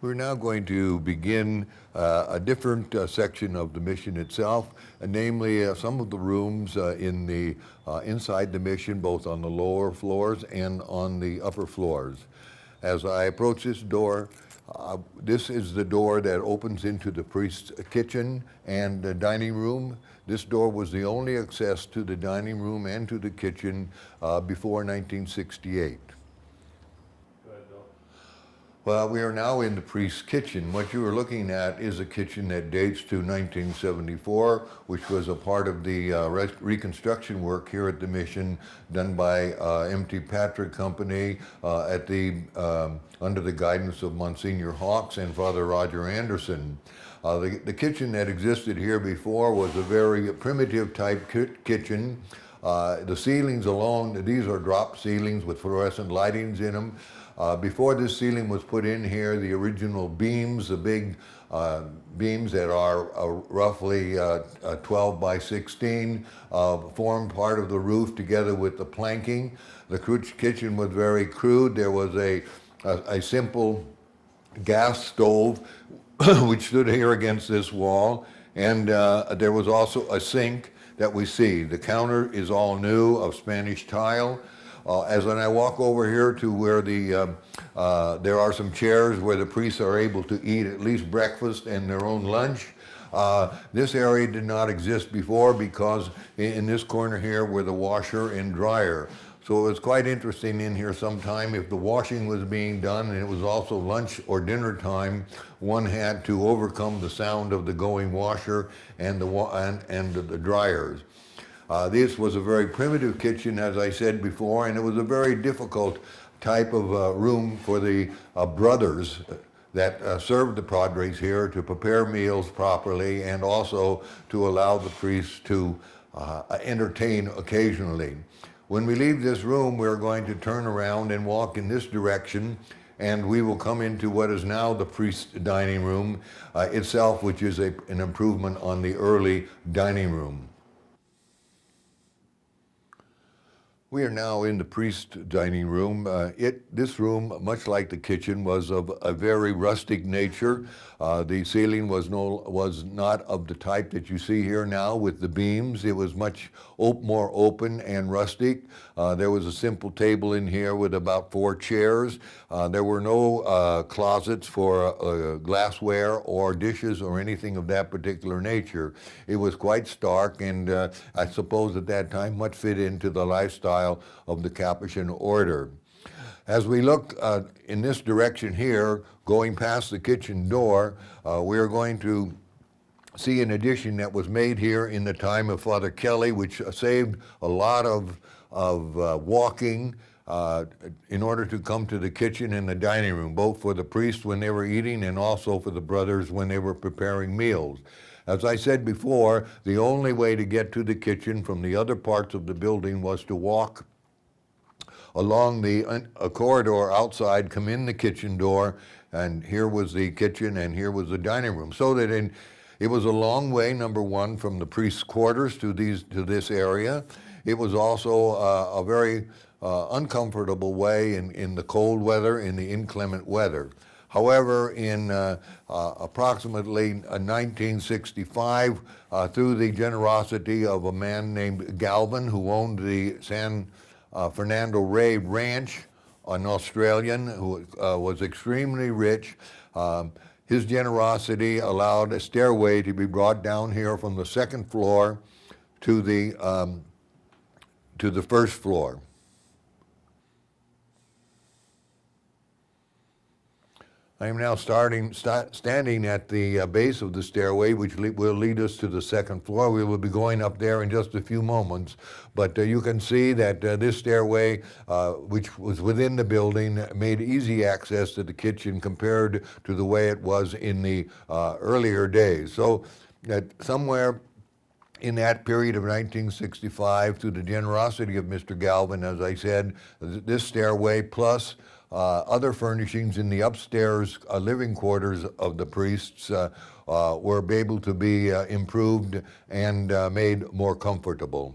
We're now going to begin a different section of the mission itself, namely some of the rooms in the inside the mission, both on the lower floors and on the upper floors. As I approach this door, this is the door that opens into the priest's kitchen and dining room. This door was the only access to the dining room and to the kitchen before 1968. Well, we are now in the priest's kitchen. What you are looking at is a kitchen that dates to 1974, which was a part of the reconstruction work here at the mission done by M.T. Patrick Company under the guidance of Monsignor Hawks and Father Roger Anderson. The kitchen that existed here before was a very primitive type kitchen. The ceilings alone, these are drop ceilings with fluorescent lightings in them. Before this ceiling was put in here, the original beams, the big beams that are roughly 12 by 16, formed part of the roof together with the planking. The kitchen was very crude. There was a simple gas stove which stood here against this wall, and there was also a sink that we see. The counter is all new, of Spanish tile. As when I walk over here to where there are some chairs where the priests are able to eat at least breakfast and their own lunch. This area did not exist before because in this corner here were the washer and dryer. So it was quite interesting in here sometime. If the washing was being done and it was also lunch or dinner time, one had to overcome the sound of the going washer and the dryers. This was a very primitive kitchen, as I said before, and it was a very difficult type of room for the brothers that served the padres here to prepare meals properly and also to allow the priests to entertain occasionally. When we leave this room, we're going to turn around and walk in this direction, and we will come into what is now the priest's dining room itself, which is an improvement on the early dining room. We are now in the priest's dining room. This room, much like the kitchen, was of a very rustic nature. The ceiling was not of the type that you see here now with the beams. It was much more open and rustic. There was a simple table in here with about 4 chairs. There were no closets for glassware or dishes or anything of that particular nature. It was quite stark, and I suppose at that time much fit into the lifestyle of the Capuchin order. As we look in this direction here, going past the kitchen door, we are going to see an addition that was made here in the time of Father Kelly, which saved a lot of walking in order to come to the kitchen and the dining room, both for the priests when they were eating and also for the brothers when they were preparing meals. As I said before, the only way to get to the kitchen from the other parts of the building was to walk along a corridor outside, come in the kitchen door, and here was the kitchen and here was the dining room. So that it was a long way, number one, from the priest's quarters to this area. It was also a very uncomfortable way in the cold weather, in the inclement weather. However, in approximately 1965, through the generosity of a man named Galvin, who owned the San Fernando Rey Ranch, an Australian who was extremely rich, his generosity allowed a stairway to be brought down here from the 2nd floor to the 1st floor. I am now standing at the base of the stairway, which will lead us to the 2nd floor. We will be going up there in just a few moments. But you can see that this stairway, which was within the building, made easy access to the kitchen compared to the way it was in the earlier days. So somewhere in that period of 1965, through the generosity of Mr. Galvin, as I said, this stairway plus other furnishings in the upstairs living quarters of the priests were able to be improved and made more comfortable.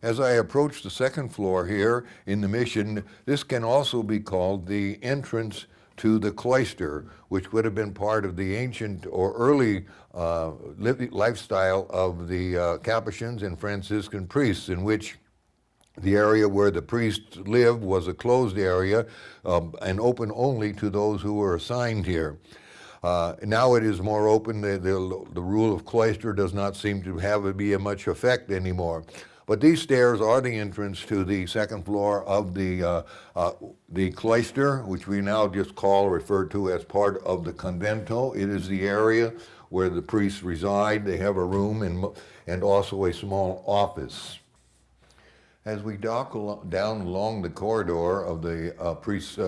As I approach the 2nd floor here in the mission, this can also be called the entrance to the cloister, which would have been part of the ancient or early lifestyle of the Capuchins and Franciscan priests, in which the area where the priests lived was a closed area and open only to those who were assigned here. Now it is more open. The rule of cloister does not seem to have a much effect anymore. But these stairs are the entrance to the second floor of the cloister, which we now just refer to as part of the convento. It is the area where the priests reside. They have a room and also a small office. As we down along the corridor of the priest's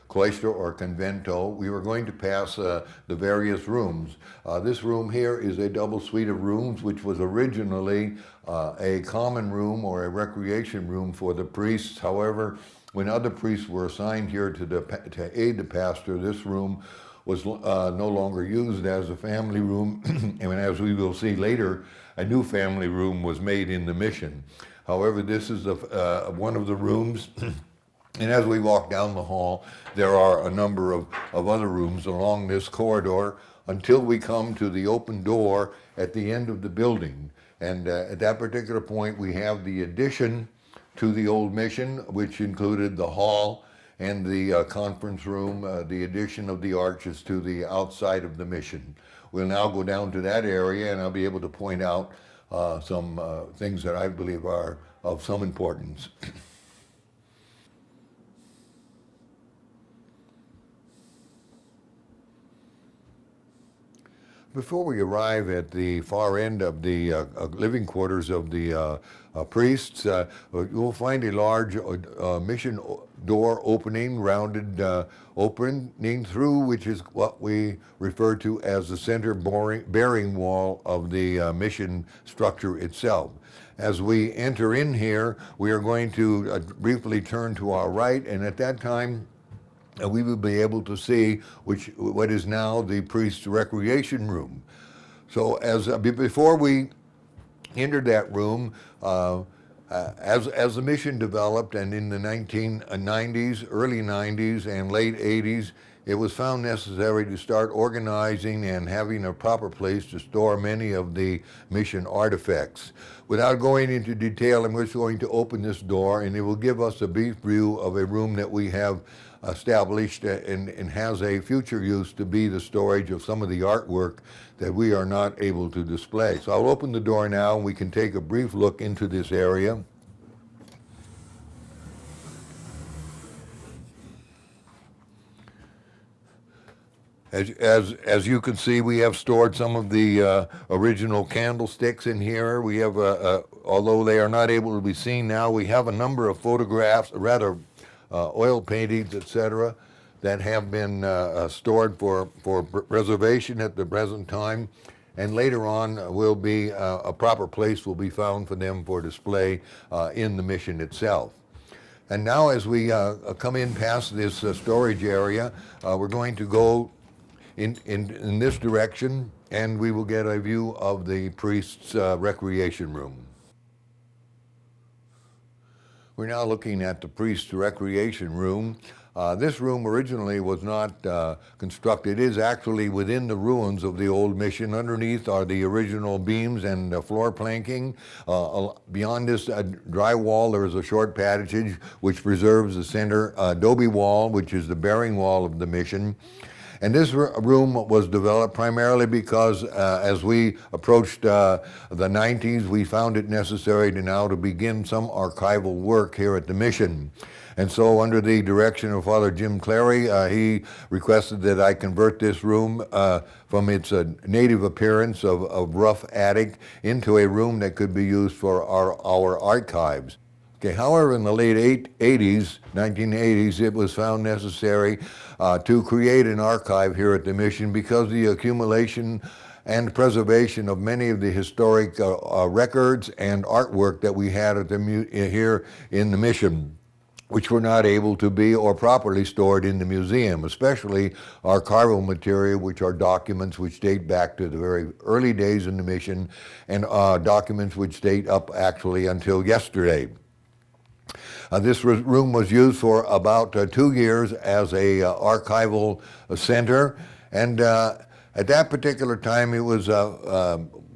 cloister or convento, we were going to pass the various rooms. This room here is a double suite of rooms, which was originally a common room or a recreation room for the priests. However, when other priests were assigned here to aid the pastor, this room was no longer used as a family room, and as we will see later, a new family room was made in the mission. However, this is one of the rooms, and as we walk down the hall, there are a number of other rooms along this corridor until we come to the open door at the end of the building. And at that particular point, we have the addition to the old mission, which included the hall and the conference room, the addition of the arches to the outside of the mission. We'll now go down to that area, and I'll be able to point out some things that I believe are of some importance. Before we arrive at the far end of the living quarters of the priests, you'll find a large mission door opening, rounded opening through, which is what we refer to as the center bearing wall of the mission structure itself. As we enter in here, we are going to briefly turn to our right, and at that time, we will be able to see what is now the priest's recreation room. So before we entered that room, as the mission developed, and in the 1990s, early 90s, and late 80s, it was found necessary to start organizing and having a proper place to store many of the mission artifacts. Without going into detail, I'm just going to open this door, and it will give us a brief view of a room that we have established and has a future use to be the storage of some of the artwork that we are not able to display. So I'll open the door now, and we can take a brief look into this area. As you can see, we have stored some of the original candlesticks in here. We have, although they are not able to be seen now, we have a number of photographs, rather oil paintings, etc., that have been stored for preservation at the present time, and later on will be a proper place will be found for them for display in the mission itself. And now, as we come in past this storage area, we're going to go in this direction, and we will get a view of the priest's recreation room. We're now looking at the priest's recreation room. This room originally was not constructed. It is actually within the ruins of the old mission. Underneath are the original beams and floor planking. Beyond this dry wall, there is a short passage which preserves the center adobe wall, which is the bearing wall of the mission. And this room was developed primarily because as we approached the 90s, we found it necessary to begin some archival work here at the mission. And so, under the direction of Father Jim Clary, he requested that I convert this room from its native appearance of rough attic into a room that could be used for our archives. Okay, however, in the late 1980s, it was found necessary to create an archive here at the mission because the accumulation and preservation of many of the historic records and artwork that we had at here in the mission, which were not able to be or properly stored in the museum, especially archival material, which are documents which date back to the very early days in the mission, and documents which date up actually until yesterday. This room was used for about 2 years as a archival center, and at that particular time, it was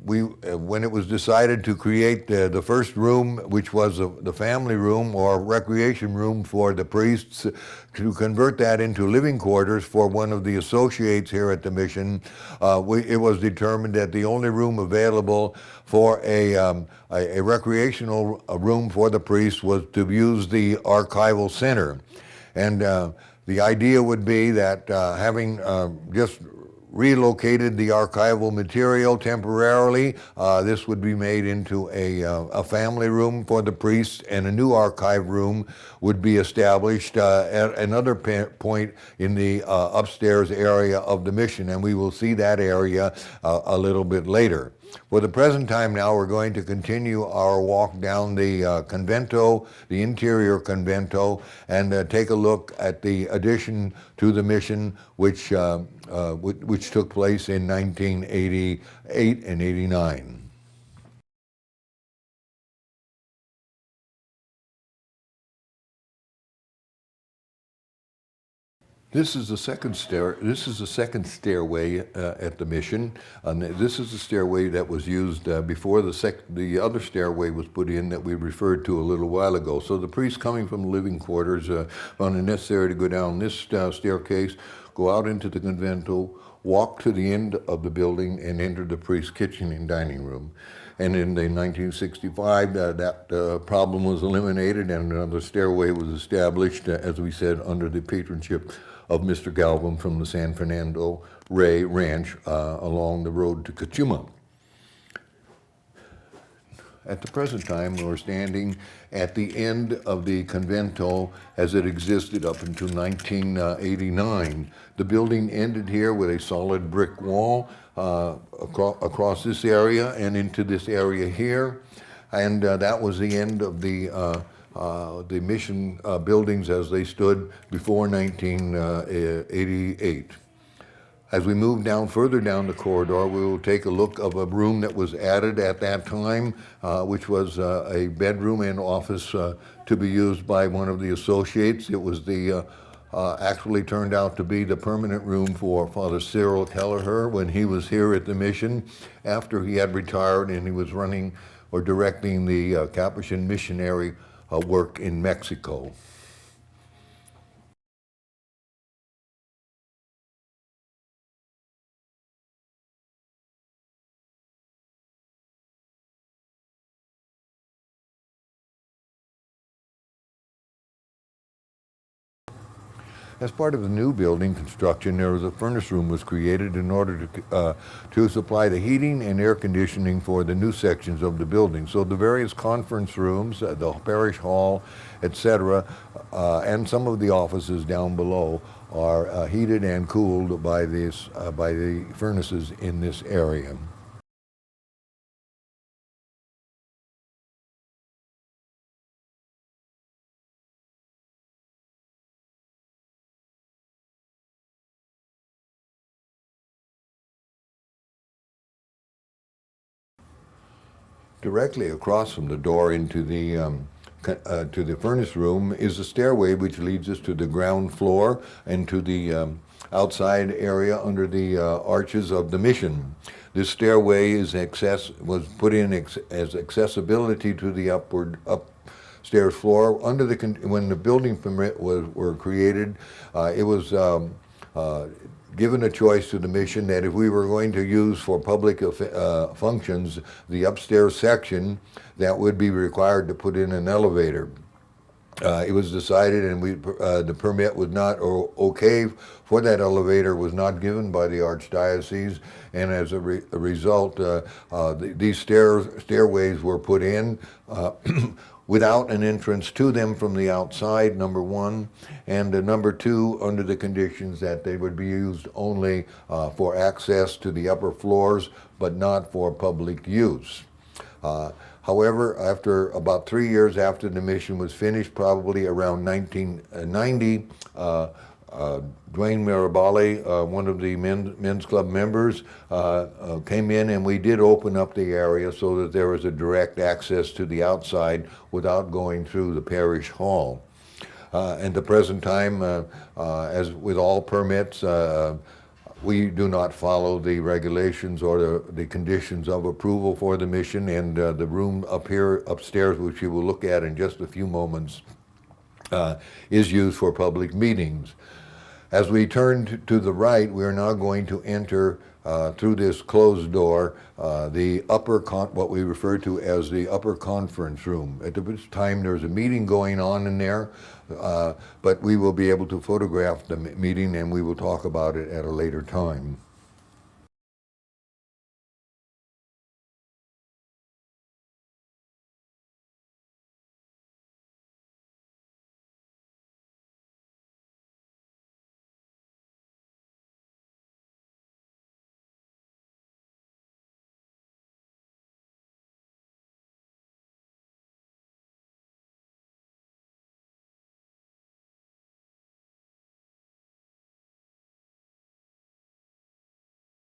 when it was decided to create the first room, which was the family room or recreation room for the priests, to convert that into living quarters for one of the associates here at the mission. It was determined that the only room available for a recreational room for the priests was to use the Archival Center. And the idea would be that having just relocated the archival material temporarily, this would be made into a family room for the priests, and a new archive room would be established at another point in the upstairs area of the mission, and we will see that area a little bit later. For the present time now, we're going to continue our walk down the convento, the interior convento, and take a look at the addition to the mission, which took place in 1988 and 89. This is the second stairway at the mission. This is the stairway that was used before the other stairway was put in that we referred to a little while ago. So the priests coming from the living quarters found it necessary to go down this staircase, go out into the convento, walk to the end of the building, and enter the priest's kitchen and dining room. And in 1965, that problem was eliminated, and another stairway was established, as we said, under the patronship of Mr. Galvin from the San Fernando Rey Ranch along the road to Cachuma. At the present time, we're standing at the end of the convento as it existed up until 1989. The building ended here with a solid brick wall across this area and into this area here, and that was the end of the mission buildings as they stood before 1988. As we move down further down the corridor, we will take a look of a room that was added at that time, which was a bedroom and office to be used by one of the associates. It was actually turned out to be the permanent room for Father Cyril Kelleher when he was here at the mission after he had retired and he was running or directing the Capuchin missionary work in Mexico. As part of the new building construction, there was a furnace room was created in order to supply the heating and air conditioning for the new sections of the building. So the various conference rooms, the parish hall, etc., and some of the offices down below are heated and cooled by the furnaces in this area. Directly across from the door into to the furnace room is a stairway which leads us to the ground floor and to the outside area under the arches of the mission. This stairway was put in as accessibility to the upstairs floor. When the building permit were created, it was given a choice to the mission that if we were going to use for public functions the upstairs section, that would be required to put in an elevator. It was decided, and the permit was not, or okay for that elevator was not given by the Archdiocese, and as a result, these stairways were put in without an entrance to them from the outside, number one, and number two, under the conditions that they would be used only for access to the upper floors, but not for public use. However, after about 3 years after the mission was finished, probably around 1990, Dwayne Mirabali, one of the men's club members, came in, and we did open up the area so that there was a direct access to the outside without going through the parish hall. At the present time, as with all permits, we do not follow the regulations or the conditions of approval for the mission, and the room up here upstairs, which you will look at in just a few moments, is used for public meetings. As we turn to the right, we are now going to enter through this closed door the what we refer to as the upper conference room. At this time, there's a meeting going on in there, but we will be able to photograph the meeting, and we will talk about it at a later time.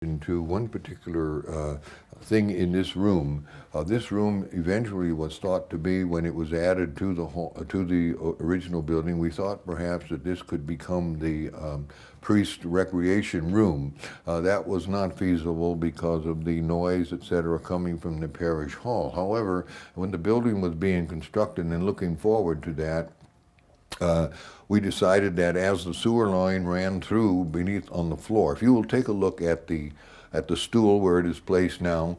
Into one particular thing in this room. This room eventually was thought to be, when it was added to the original building, we thought perhaps that this could become the priest recreation room. That was not feasible because of the noise, etc., coming from the parish hall. However, when the building was being constructed and looking forward to that, we decided that as the sewer line ran through beneath on the floor, if you will take a look at the stool where it is placed now,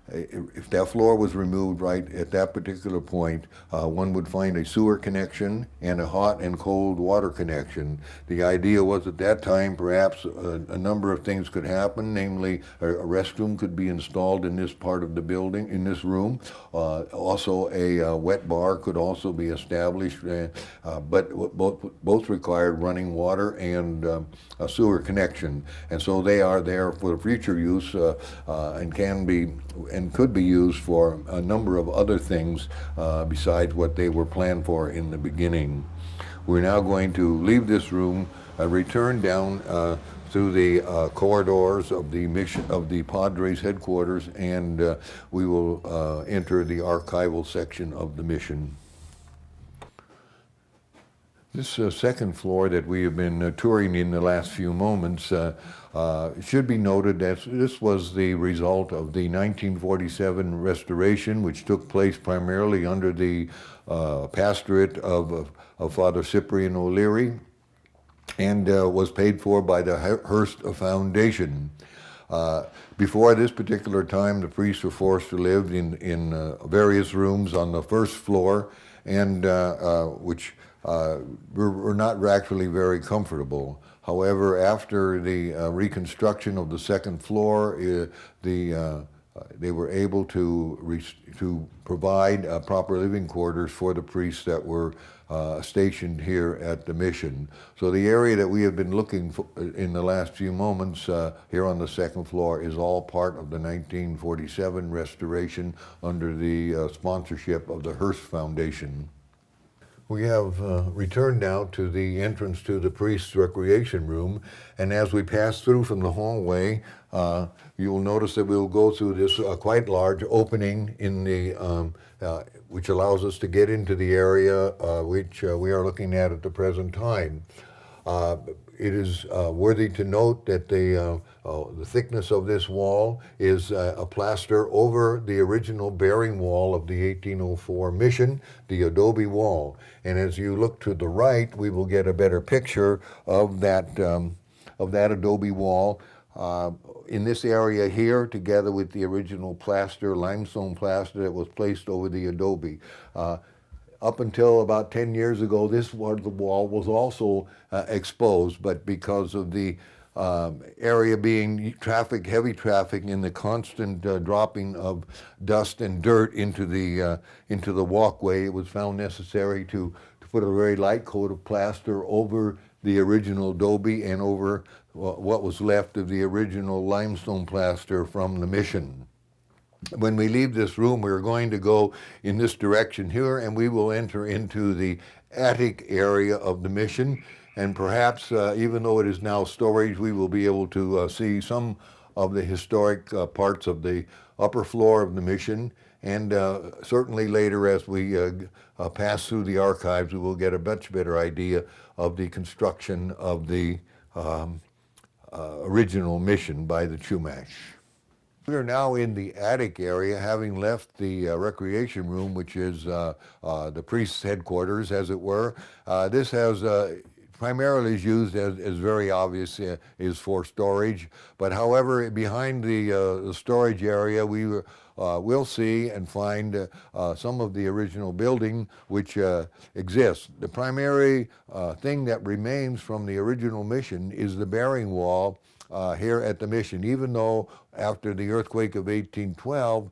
if that floor was removed right at that particular point, one would find a sewer connection and a hot and cold water connection. The idea was at that time perhaps a number of things could happen, namely a restroom could be installed in this part of the building, in this room. Also a wet bar could also be established, but both required running water and a sewer connection. And so they are there for future use and can be and could be used for a number of other things besides what they were planned for in the beginning. We're now going to leave this room, return down through the corridors of the mission of the Padres headquarters, and we will enter the archival section of the mission. This second floor that we have been touring in the last few moments should be noted that this was the result of the 1947 restoration, which took place primarily under the pastorate of Father Cyprian O'Leary, and was paid for by the Hearst Foundation. Before this particular time, the priests were forced to live in various rooms on the first floor, and which were not actually very comfortable. However, after the reconstruction of the second floor, they were able to provide proper living quarters for the priests that were stationed here at the mission. So the area that we have been looking for in the last few moments here on the second floor is all part of the 1947 restoration under the sponsorship of the Hearst Foundation. We have returned now to the entrance to the priest's recreation room, and as we pass through from the hallway, you will notice that we will go through this quite large opening in the which allows us to get into the area which we are looking at the present time. It is worthy to note that the thickness of this wall is a plaster over the original bearing wall of the 1804 mission, the adobe wall. And as you look to the right, we will get a better picture of that adobe wall. In this area here, together with the original plaster, limestone plaster that was placed over the adobe. Up until about 10 years ago, this part of the wall was also exposed, but because of the area being heavy traffic, and the constant dropping of dust and dirt into the walkway, it was found necessary to put a very light coat of plaster over the original adobe and over what was left of the original limestone plaster from the mission. When we leave this room, we're going to go in this direction here, and we will enter into the attic area of the mission. And perhaps, even though it is now storage, we will be able to see some of the historic parts of the upper floor of the mission. And certainly later, as we pass through the archives, we will get a much better idea of the construction of the um, original mission by the Chumash. We are now in the attic area, having left the recreation room, which is the priest's headquarters, as it were. This has primarily is used as very obvious is for storage. But however, behind the storage area, we will see and find some of the original building which exists. The primary thing that remains from the original mission is the bearing wall here at the mission, even though after the earthquake of 1812,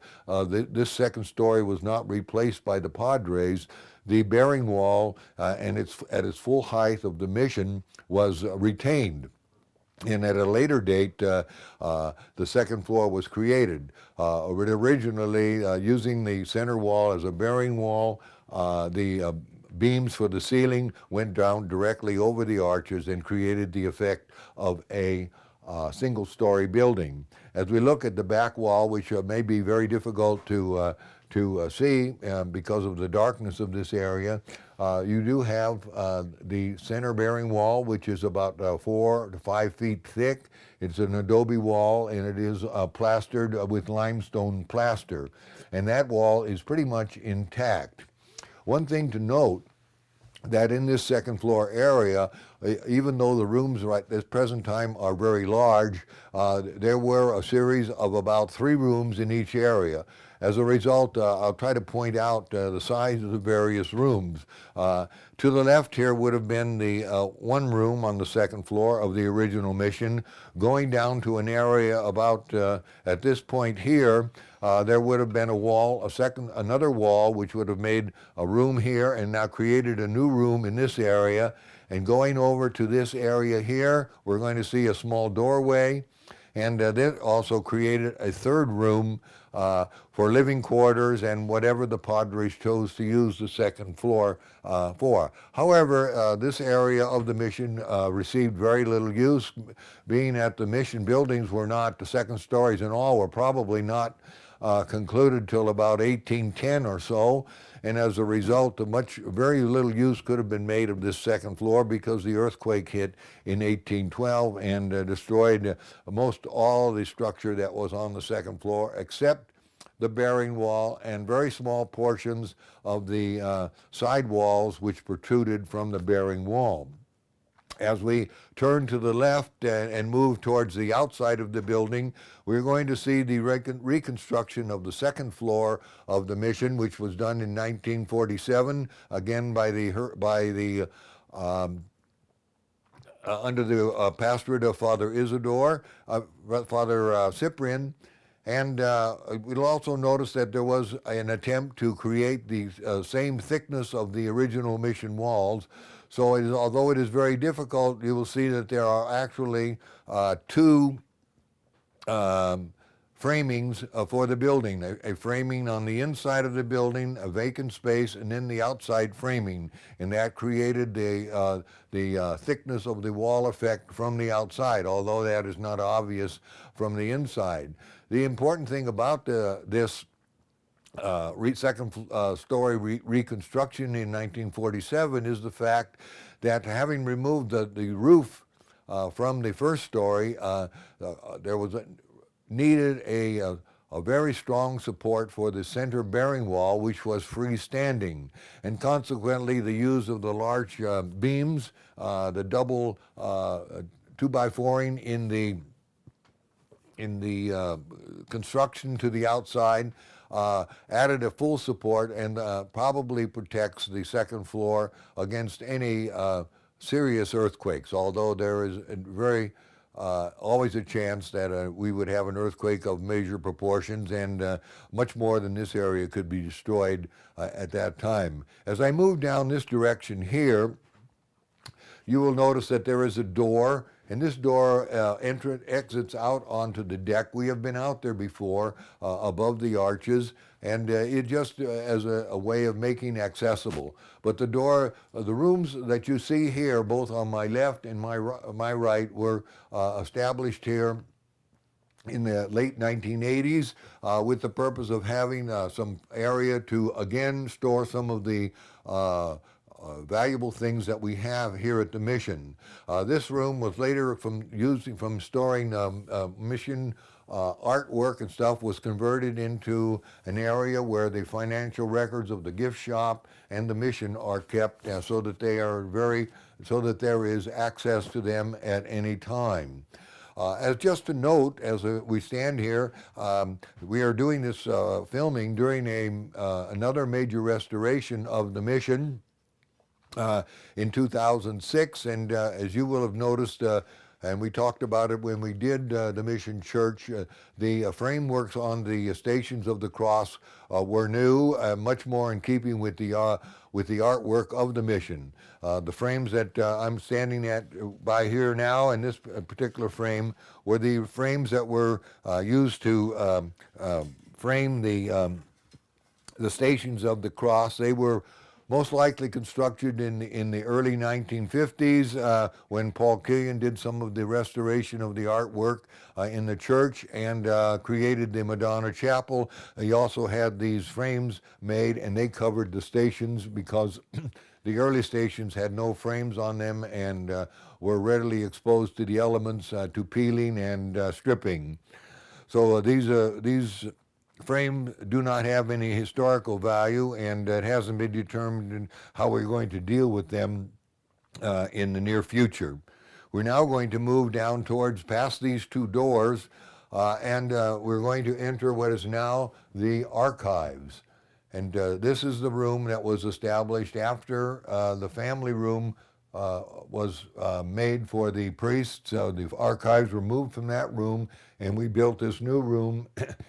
this second story was not replaced by the Padres. The bearing wall and at its full height of the mission was retained. And at a later date, the second floor was created. Originally, using the center wall as a bearing wall, the beams for the ceiling went down directly over the arches and created the effect of a single-story building. As we look at the back wall, which may be very difficult to see because of the darkness of this area, you do have the center bearing wall, which is about 4 to 5 feet thick. It's an adobe wall, and it is plastered with limestone plaster. And that wall is pretty much intact. One thing to note, that in this second floor area, even though the rooms right at this present time are very large, there were a series of about 3 rooms in each area. As a result, I'll try to point out the size of the various rooms. To the left here would have been the one room on the second floor of the original mission. Going down to an area about at this point here, there would have been a wall, another wall, which would have made a room here and now created a new room in this area. And going over to this area here, we're going to see a small doorway. And that also created a third room for living quarters and whatever the Padres chose to use the second floor for. However, this area of the mission received very little use, being that the mission buildings were not, the second stories in all, were probably not concluded till about 1810 or so. And as a result, very little use could have been made of this second floor because the earthquake hit in 1812 and destroyed most all the structure that was on the second floor, except the bearing wall and very small portions of the side walls which protruded from the bearing wall. As we turn to the left and move towards the outside of the building, we're going to see the reconstruction of the second floor of the mission, which was done in 1947, again by the under the pastorate of Father Isidore, Father Cyprian. And we'll also notice that there was an attempt to create the same thickness of the original mission walls. So although it is very difficult, you will see that there are actually 2 framings for the building. A framing on the inside of the building, a vacant space, and then the outside framing. And that created the thickness of the wall effect from the outside, although that is not obvious from the inside. The important thing about this second story reconstruction in 1947 is the fact that having removed the roof from the first story, there was needed a very strong support for the center bearing wall, which was freestanding, and consequently the use of the large beams, the double 2x4ing in the construction to the outside, added a full support and probably protects the second floor against any serious earthquakes, although there is always a chance that we would have an earthquake of major proportions, and much more than this area could be destroyed at that time. As I move down this direction here, you will notice that there is a door And this door exits out onto the deck. We have been out there before, above the arches, and it just as a way of making accessible. But the door, the rooms that you see here, both on my left and my right, were established here in the late 1980s with the purpose of having some area to again store some of the valuable things that we have here at the mission. This room was later from storing mission artwork and stuff, was converted into an area where the financial records of the gift shop and the mission are kept, so that there is access to them at any time. As just a note, as we stand here, we are doing this filming during another major restoration of the mission in 2006, and as you will have noticed, and we talked about it when we did the Mission Church, the frameworks on the Stations of the Cross were new, much more in keeping with the artwork of the mission. The frames that I'm standing by here now, in this particular frame, were the frames that were used to frame the Stations of the Cross. They were most likely constructed in the early 1950s when Paul Killian did some of the restoration of the artwork in the church and created the Madonna Chapel. He also had these frames made, and they covered the stations because the early stations had no frames on them and were readily exposed to the elements, to peeling and stripping. So these frames do not have any historical value, and it hasn't been determined how we're going to deal with them in the near future. We're now going to move down past these two doors, and we're going to enter what is now the archives. And this is the room that was established after the family room was made for the priests. The archives were moved from that room, and we built this new room,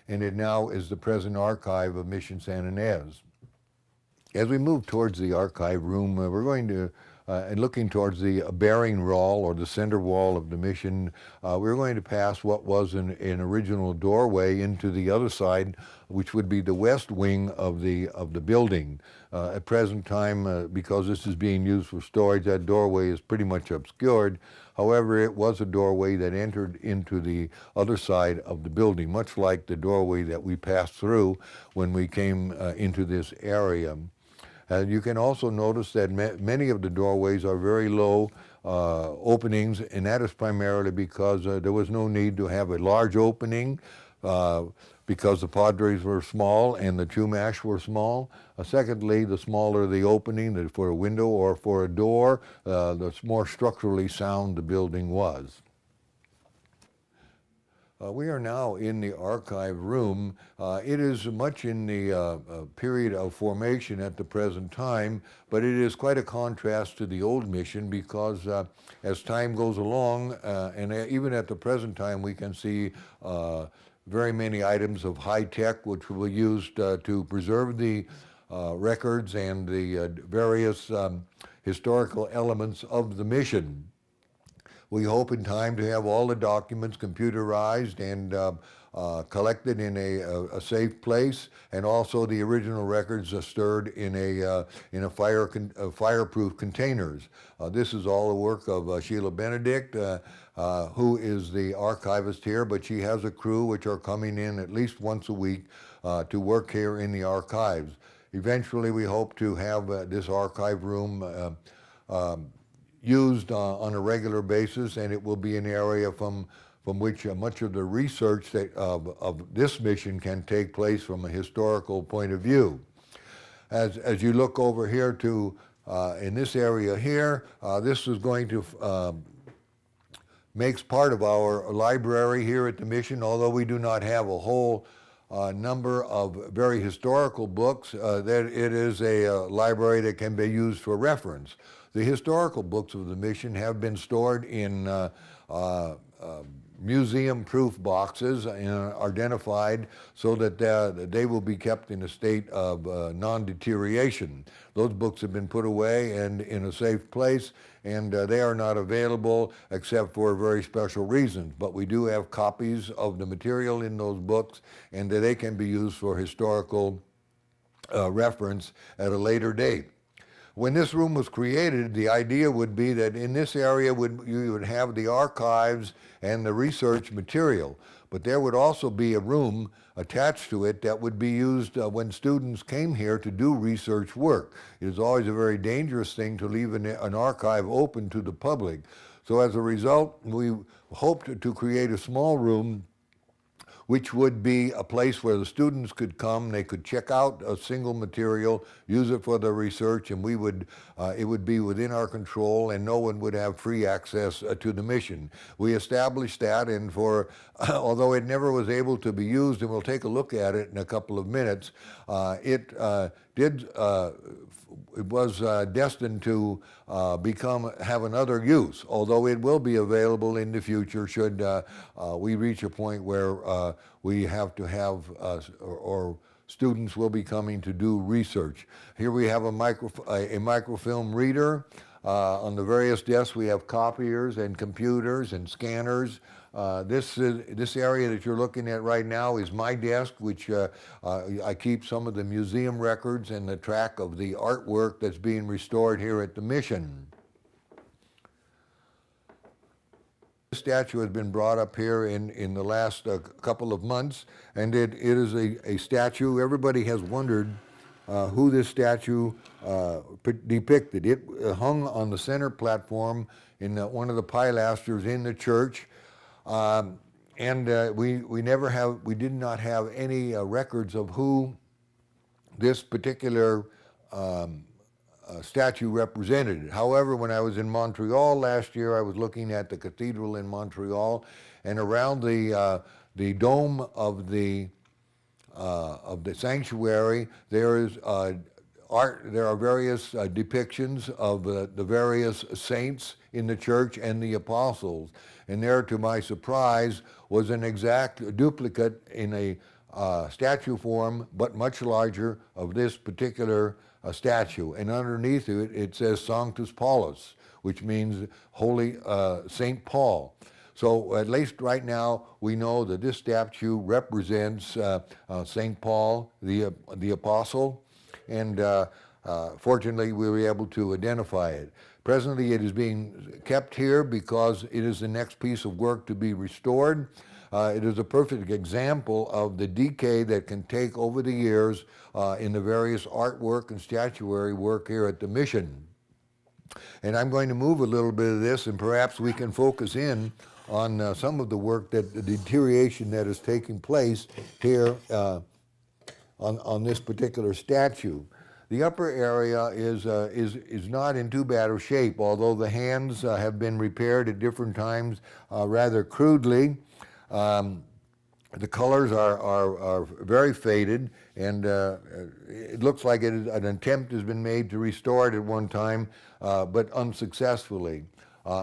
and it now is the present archive of Mission San Ynez. As we move towards the archive room, we're going to, and looking towards the bearing wall or the center wall of the mission, we're going to pass what was an original doorway into the other side, which would be the west wing of the building. At present time, because this is being used for storage, that doorway is pretty much obscured. However, it was a doorway that entered into the other side of the building, much like the doorway that we passed through when we came into this area. You can also notice that many of the doorways are very low openings, and that is primarily because there was no need to have a large opening because the Padres were small and the Chumash were small. Secondly, the smaller the opening for a window or for a door, the more structurally sound the building was. We are now in the archive room. It is much in the period of formation at the present time, but it is quite a contrast to the old mission because as time goes along, and even at the present time, we can see very many items of high tech which were used to preserve the records and the various historical elements of the mission. We hope in time to have all the documents computerized and collected in a safe place, and also the original records stored in fireproof containers. This is all the work of Sheila Benedict, who is the archivist here, but she has a crew which are coming in at least once a week to work here in the archives. Eventually, we hope to have this archive room used on a regular basis, and it will be an area from which much of the research of this mission can take place from a historical point of view. As you look over here to in this area here, this is going to makes part of our library here at the mission, although we do not have a whole number of very historical books, that it is a library that can be used for reference. The historical books of the mission have been stored in museum-proof boxes identified so that they will be kept in a state of non-deterioration. Those books have been put away and in a safe place, and they are not available except for very special reasons. But we do have copies of the material in those books, and they can be used for historical reference at a later date. When this room was created, the idea would be that in this area you would have the archives and the research material, but there would also be a room attached to it that would be used when students came here to do research work. It is always a very dangerous thing to leave an archive open to the public. So as a result, we hoped to create a small room which would be a place where the students could come, they could check out a single material, use it for their research, and it would be within our control, and no one would have free access to the mission. We established that, and although it never was able to be used, and we'll take a look at it in a couple of minutes, it was destined to have another use, although it will be available in the future should we reach a point where we have to have, or students will be coming to do research. Here we have a microfilm reader. On the various desks we have copiers and computers and scanners. This area that you're looking at right now is my desk, which I keep some of the museum records and the track of the artwork that's being restored here at the mission. This statue has been brought up here in the last couple of months, and it is a statue. Everybody has wondered who this statue depicted. It hung on the center platform in one of the pilasters in the church. We did not have any records of who this particular statue represented. However, when I was in Montreal last year, I was looking at the cathedral in Montreal, and around the dome of the sanctuary, there is art. There are various depictions of the various saints in the church and the apostles. And there, to my surprise, was an exact duplicate in a statue form, but much larger, of this particular statue. And underneath it, it says Sanctus Paulus, which means Holy Saint Paul. So at least right now, we know that this statue represents Saint Paul, the apostle, and fortunately, we were able to identify it. Presently, it is being kept here because it is the next piece of work to be restored. It is a perfect example of the decay that can take over the years in the various artwork and statuary work here at the mission. And I'm going to move a little bit of this, and perhaps we can focus in on some of the work, the deterioration that is taking place here on this particular statue. The upper area is not in too bad of shape, although the hands have been repaired at different times rather crudely. The colors are very faded, and it looks like an attempt has been made to restore it at one time, but unsuccessfully.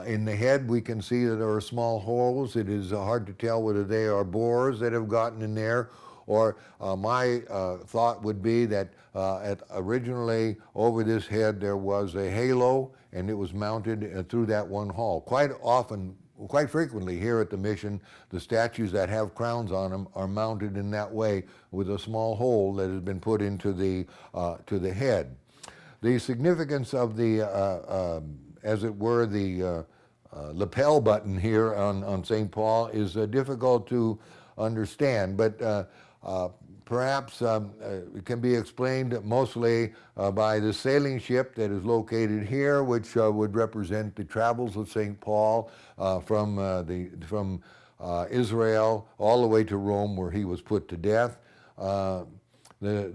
In the head, we can see that there are small holes. It is hard to tell whether they are bores that have gotten in there, or my thought would be that originally over this head there was a halo, and it was mounted through that one hole. Quite frequently here at the mission, the statues that have crowns on them are mounted in that way with a small hole that has been put into the head. The significance of the, as it were, the lapel button here on St. Paul is difficult to understand, but perhaps it can be explained mostly by the sailing ship that is located here, which would represent the travels of St. Paul from Israel all the way to Rome, where he was put to death. The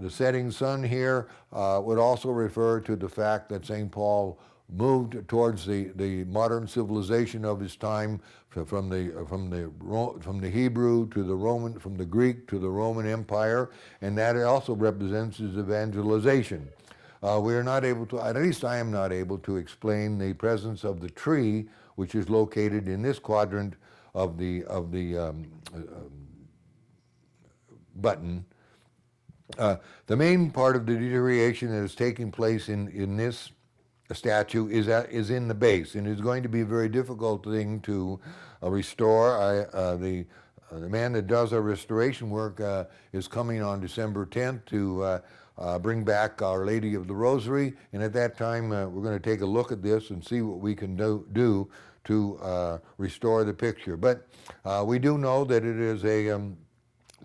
setting sun here would also refer to the fact that St. Paul moved towards the modern civilization of his time, from the Hebrew to the Roman, from the Greek to the Roman Empire, and that also represents his evangelization. We are not able to, at least I am not able to explain the presence of the tree, which is located in this quadrant button. The main part of the deterioration that is taking place in this statue is in the base, and it's going to be a very difficult thing to restore. The man that does our restoration work is coming on December 10th to bring back Our Lady of the Rosary, and at that time we're going to take a look at this and see what we can do to restore the picture. But we do know that it is a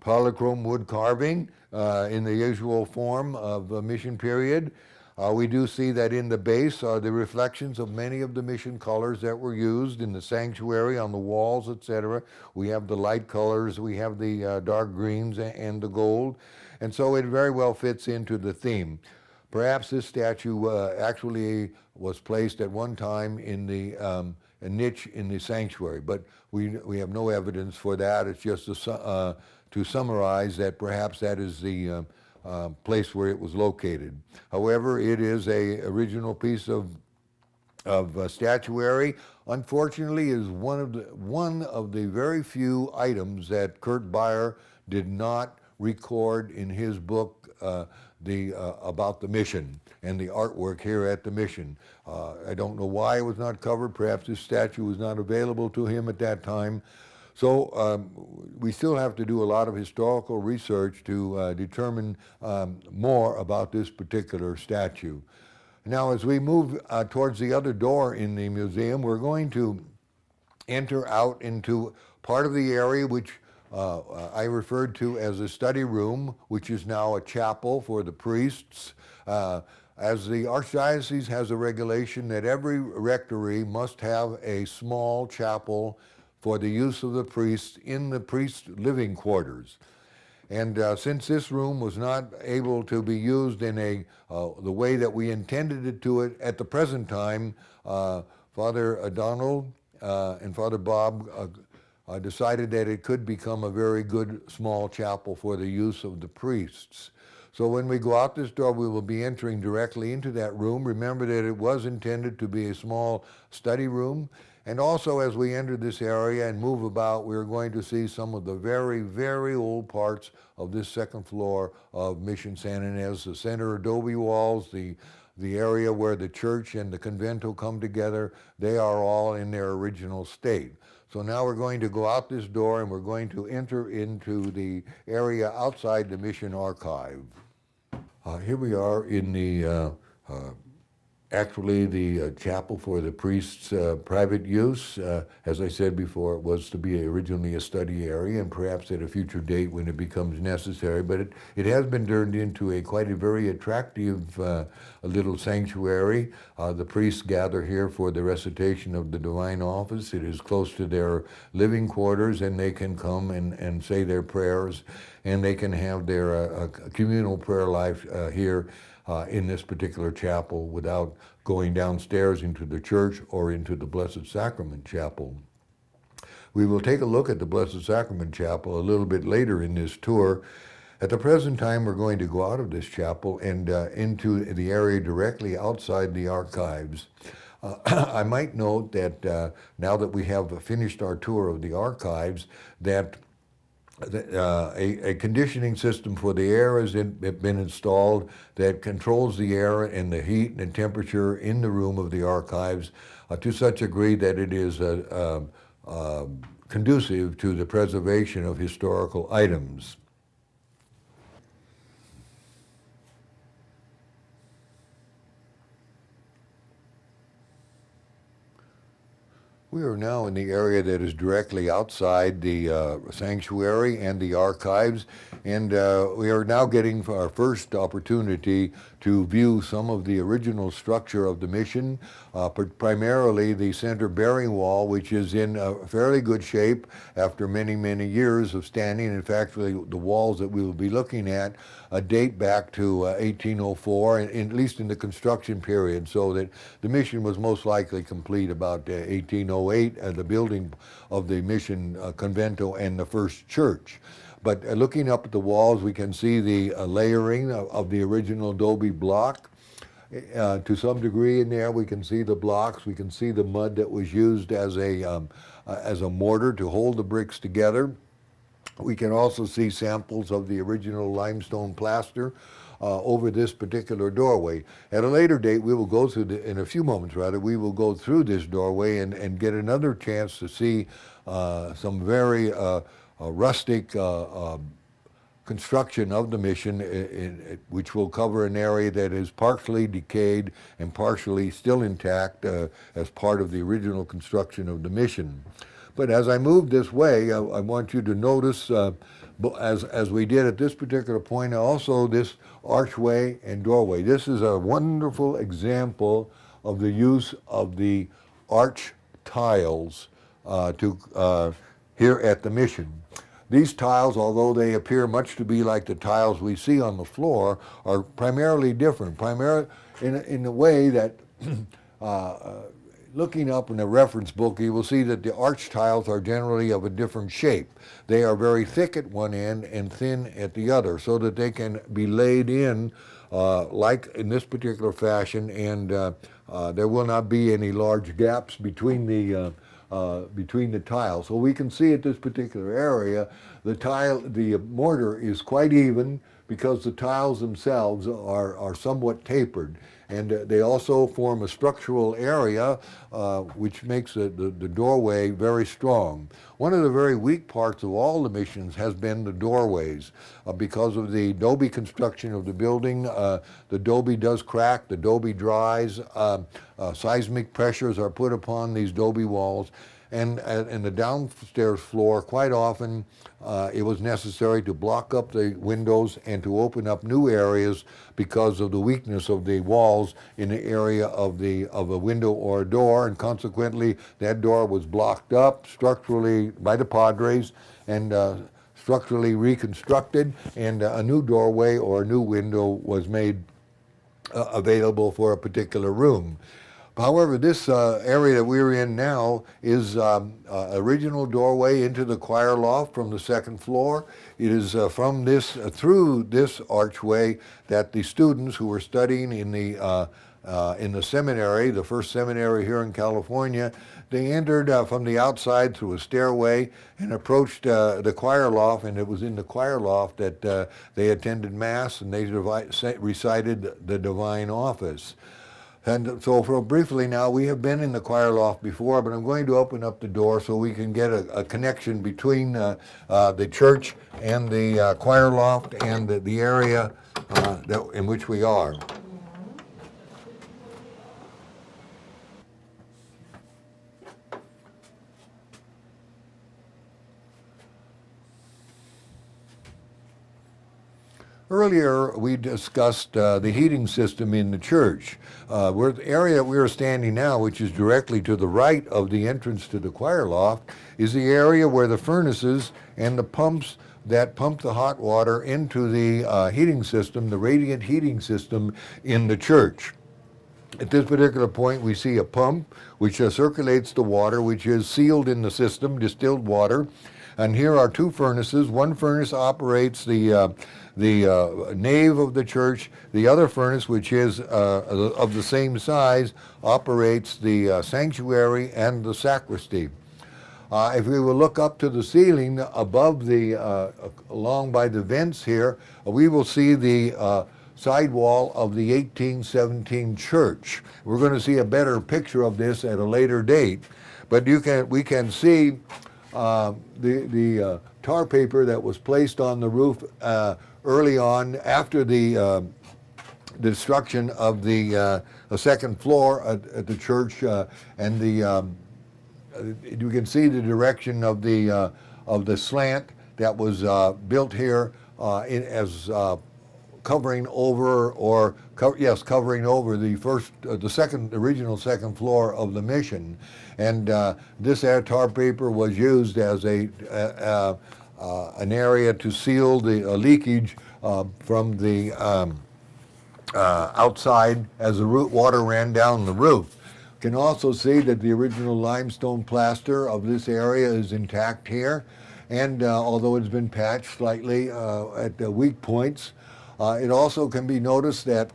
polychrome wood carving in the usual form of the mission period. We do see that in the base are the reflections of many of the mission colors that were used in the sanctuary, on the walls, etc. We have the light colors, we have the dark greens and the gold, and so it very well fits into the theme. Perhaps this statue actually was placed at one time in the a niche in the sanctuary, but we have no evidence for that. It's just to summarize that perhaps that is the place where it was located. However, it is a original piece of statuary. Unfortunately, it is one of the very few items that Kurt Beyer did not record in his book about the mission and the artwork here at the mission. I don't know why it was not covered. Perhaps this statue was not available to him at that time. So we still have to do a lot of historical research to determine more about this particular statue. Now, as we move towards the other door in the museum, we're going to enter out into part of the area which I referred to as a study room, which is now a chapel for the priests. As the Archdiocese has a regulation that every rectory must have a small chapel for the use of the priests in the priest living quarters. And since this room was not able to be used in the way that we intended it to at the present time, Father Donald and Father Bob decided that it could become a very good small chapel for the use of the priests. So when we go out this door, we will be entering directly into that room. Remember that it was intended to be a small study room. And also, as we enter this area and move about, we're going to see some of the very, very old parts of this second floor of Mission San Ynez, the center adobe walls, the area where the church and the convento come together. They are all in their original state. So now we're going to go out this door and we're going to enter into the area outside the mission archive. Here we are in the actually the chapel for the priests' private use. As I said before, it was to be originally a study area, and perhaps at a future date when it becomes necessary, but it has been turned into quite a very attractive little sanctuary. The priests gather here for the recitation of the Divine Office. It is close to their living quarters, and they can come and say their prayers, and they can have their communal prayer life here in this particular chapel without going downstairs into the church or into the Blessed Sacrament Chapel. We will take a look at the Blessed Sacrament Chapel a little bit later in this tour. At the present time, we're going to go out of this chapel and into the area directly outside the archives. I might note that now that we have finished our tour of the archives, that a conditioning system for the air has been installed that controls the air and the heat and the temperature in the room of the archives to such a degree that it is conducive to the preservation of historical items. We are now in the area that is directly outside the sanctuary and the archives, and we are now getting our first opportunity to view some of the original structure of the mission, primarily the center bearing wall, which is in fairly good shape after many, many years of standing. In fact, the walls that we will be looking at date back to 1804, at least in the construction period, so that the mission was most likely complete about 1808, the building of the mission convento and the first church. But looking up at the walls, we can see the layering of the original adobe block. To some degree in there, we can see the blocks, we can see the mud that was used as a as a mortar to hold the bricks together. We can also see samples of the original limestone plaster over this particular doorway. At a later date, we will go through, in a few moments rather, we will go through this doorway and get another chance to see some very rustic construction of the mission, which will cover an area that is partially decayed and partially still intact as part of the original construction of the mission. But as I move this way, I want you to notice, as we did at this particular point, also this archway and doorway. This is a wonderful example of the use of the arch tiles here at the mission. These tiles, although they appear much to be like the tiles we see on the floor, are primarily different, in a way that looking up in a reference book, you will see that the arch tiles are generally of a different shape. They are very thick at one end and thin at the other, so that they can be laid in like in this particular fashion, and there will not be any large gaps between the tiles. So we can see at this particular area, the mortar is quite even because the tiles themselves are somewhat tapered. And they also form a structural area which makes the doorway very strong. One of the very weak parts of all the missions has been the doorways. Because of the adobe construction of the building, the adobe does crack, the adobe dries, seismic pressures are put upon these adobe walls. And in the downstairs floor, quite often it was necessary to block up the windows and to open up new areas because of the weakness of the walls in the area of a window or a door, and consequently that door was blocked up structurally by the Padres and structurally reconstructed, and a new doorway or a new window was made available for a particular room. However, this area that we're in now is original doorway into the choir loft from the second floor. It is through this archway that the students who were studying in the seminary, the first seminary here in California, they entered from the outside through a stairway and approached the choir loft, and it was in the choir loft that they attended Mass and they recited the Divine Office. And so briefly now, we have been in the choir loft before, but I'm going to open up the door so we can get a connection between the church and the choir loft and the area in which we are. Earlier, we discussed the heating system in the church. The area we are standing now, which is directly to the right of the entrance to the choir loft, is the area where the furnaces and the pumps that pump the hot water into the heating system, the radiant heating system in the church. At this particular point, we see a pump which circulates the water, which is sealed in the system, distilled water. And here are two furnaces. One furnace operates the nave of the church. The other furnace, which is of the same size, operates the sanctuary and the sacristy. If we will look up to the ceiling above along by the vents here, we will see the sidewall of the 1817 church. We're going to see a better picture of this at a later date, but we can see the tar paper that was placed on the roof early on after the destruction of the second floor at the church, and you can see the direction of the slant that was built here as covering over covering over the original second floor of the mission, and this tar paper was used as an area to seal the leakage from the outside as the water ran down the roof. You can also see that the original limestone plaster of this area is intact here, and although it's been patched slightly at the weak points, it also can be noticed that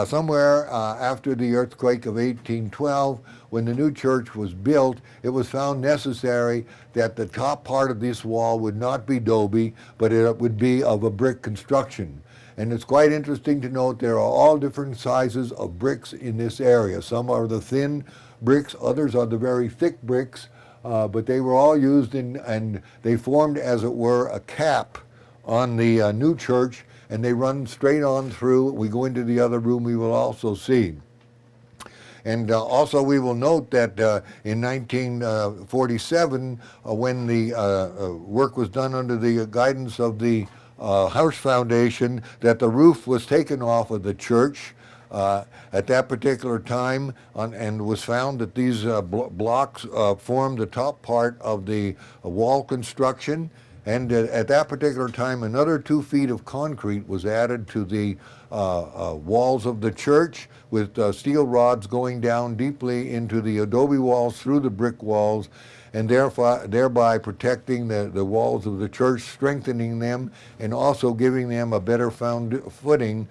Somewhere after the earthquake of 1812, when the new church was built, it was found necessary that the top part of this wall would not be adobe, but it would be of a brick construction. And it's quite interesting to note there are all different sizes of bricks in this area. Some are the thin bricks, others are the very thick bricks, but they were all used and they formed, as it were, a cap on the new church, and they run straight on through. We go into the other room, we will also see. And also we will note that in 1947, when the work was done under the guidance of the House Foundation, that the roof was taken off of the church at that particular time, and was found that these blocks formed the top part of the wall construction. And at that particular time, another 2 feet of concrete was added to the walls of the church, with steel rods going down deeply into the adobe walls through the brick walls, and thereby protecting the walls of the church, strengthening them, and also giving them a better footing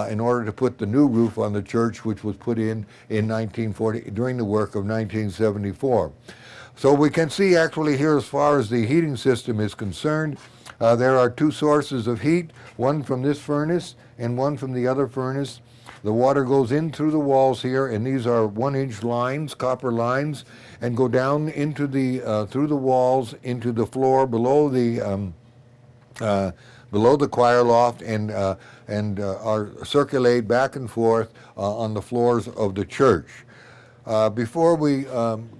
in order to put the new roof on the church, which was put in 1940 during the work of 1974. So we can see actually here, as far as the heating system is concerned, there are 2 sources of heat, one from this furnace and one from the other furnace. The water goes in through the walls here, and these are 1-inch lines, copper lines, and go down into the through the walls into the floor below the choir loft, and are circulate back and forth on the floors of the church. Before we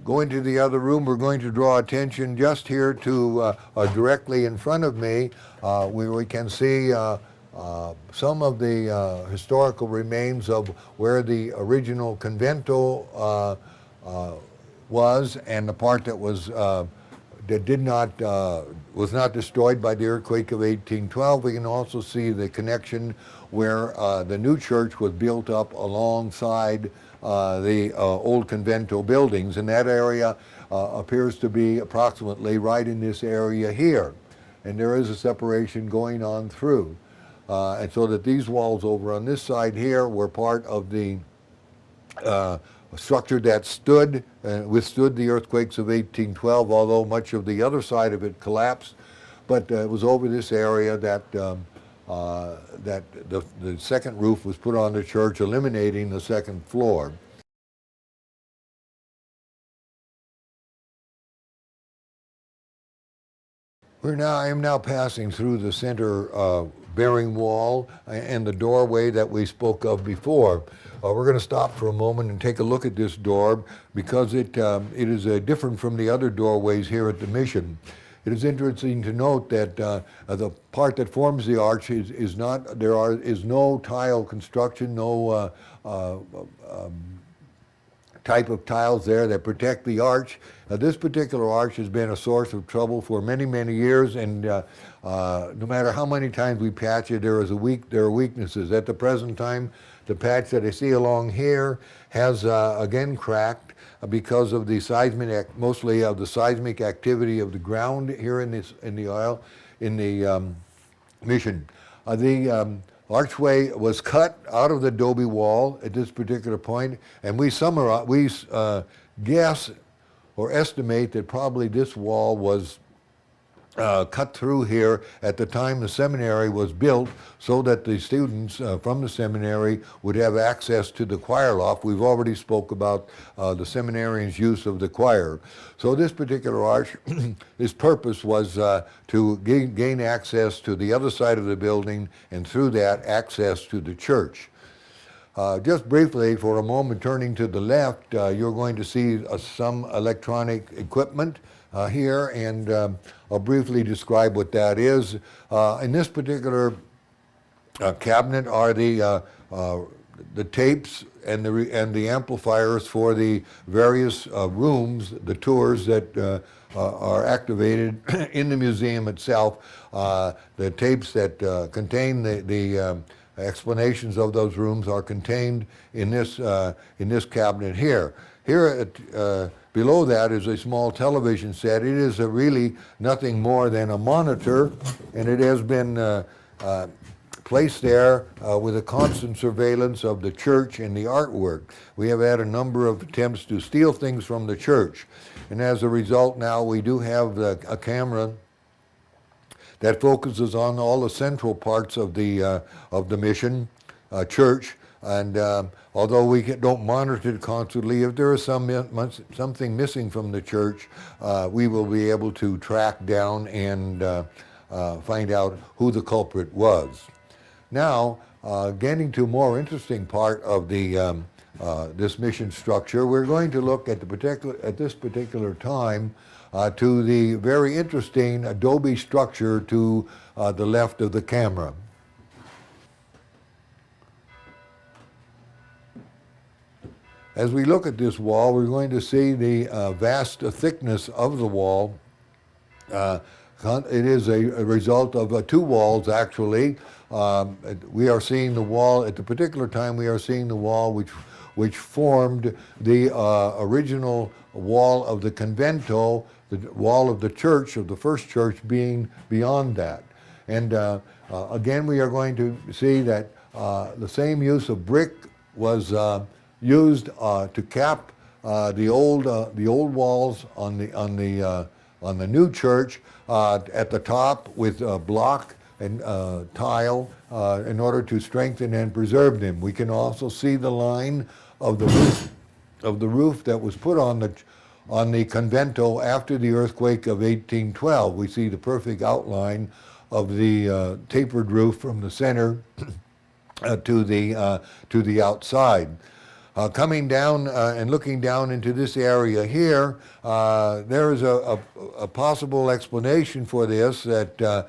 go into the other room, we're going to draw attention just here to directly in front of me, where we can see some of the historical remains of where the original convento was, and the part that was was not destroyed by the earthquake of 1812. We can also see the connection where the new church was built up alongside the old convento buildings, and that area appears to be approximately right in this area here, and there is a separation going on through, and so that these walls over on this side here were part of the structure that withstood the earthquakes of 1812, although much of the other side of it collapsed. But it was over this area that that the second roof was put on the church, eliminating the second floor. I am now passing through the center bearing wall and the doorway that we spoke of before. We're going to stop for a moment and take a look at this door, because it is different from the other doorways here at the mission. It is interesting to note that the part that forms the arch is not, there is no tile construction, no type of tiles there that protect the arch. This particular arch has been a source of trouble for many, many years, and no matter how many times we patch it, there are weaknesses. At the present time, the patch that I see along here has again cracked because of the seismic, mostly of the seismic activity of the ground here in the mission. The archway was cut out of the adobe wall at this particular point, and we guess or estimate that probably this wall was cut through here at the time the seminary was built, so that the students from the seminary would have access to the choir loft. We've already spoke about the seminarians' use of the choir. So this particular arch, its purpose was to gain access to the other side of the building, and through that access to the church. Just briefly, for a moment, turning to the left, you're going to see some electronic equipment here, and I'll briefly describe what that is. In this particular cabinet are the tapes and the amplifiers for the various rooms, the tours that are activated in the museum itself. The tapes that contain the explanations of those rooms are contained in this cabinet here. Here below that is a small television set. It is really nothing more than a monitor, and it has been placed there with a constant surveillance of the church and the artwork. We have had a number of attempts to steal things from the church, and as a result now we do have a camera that focuses on all the central parts of the mission church. And although we don't monitor it constantly, if there is something missing from the church, we will be able to track down and find out who the culprit was. Now, getting to a more interesting part of the this mission structure, we're going to look at this particular time to the very interesting adobe structure to the left of the camera. As we look at this wall, we're going to see the vast thickness of the wall. It is a result of two walls, actually. We are seeing the wall, at the particular time, we are seeing the wall which formed the original wall of the convento, the wall of the church, of the first church, being beyond that. And again, we are going to see that the same use of brick was used to cap the old walls on the new church at the top with block and tile in order to strengthen and preserve them. We can also see the line of the roof that was put on the convento after the earthquake of 1812. We see the perfect outline of the tapered roof from the center to the outside. Coming down and looking down into this area here, there is a possible explanation for this that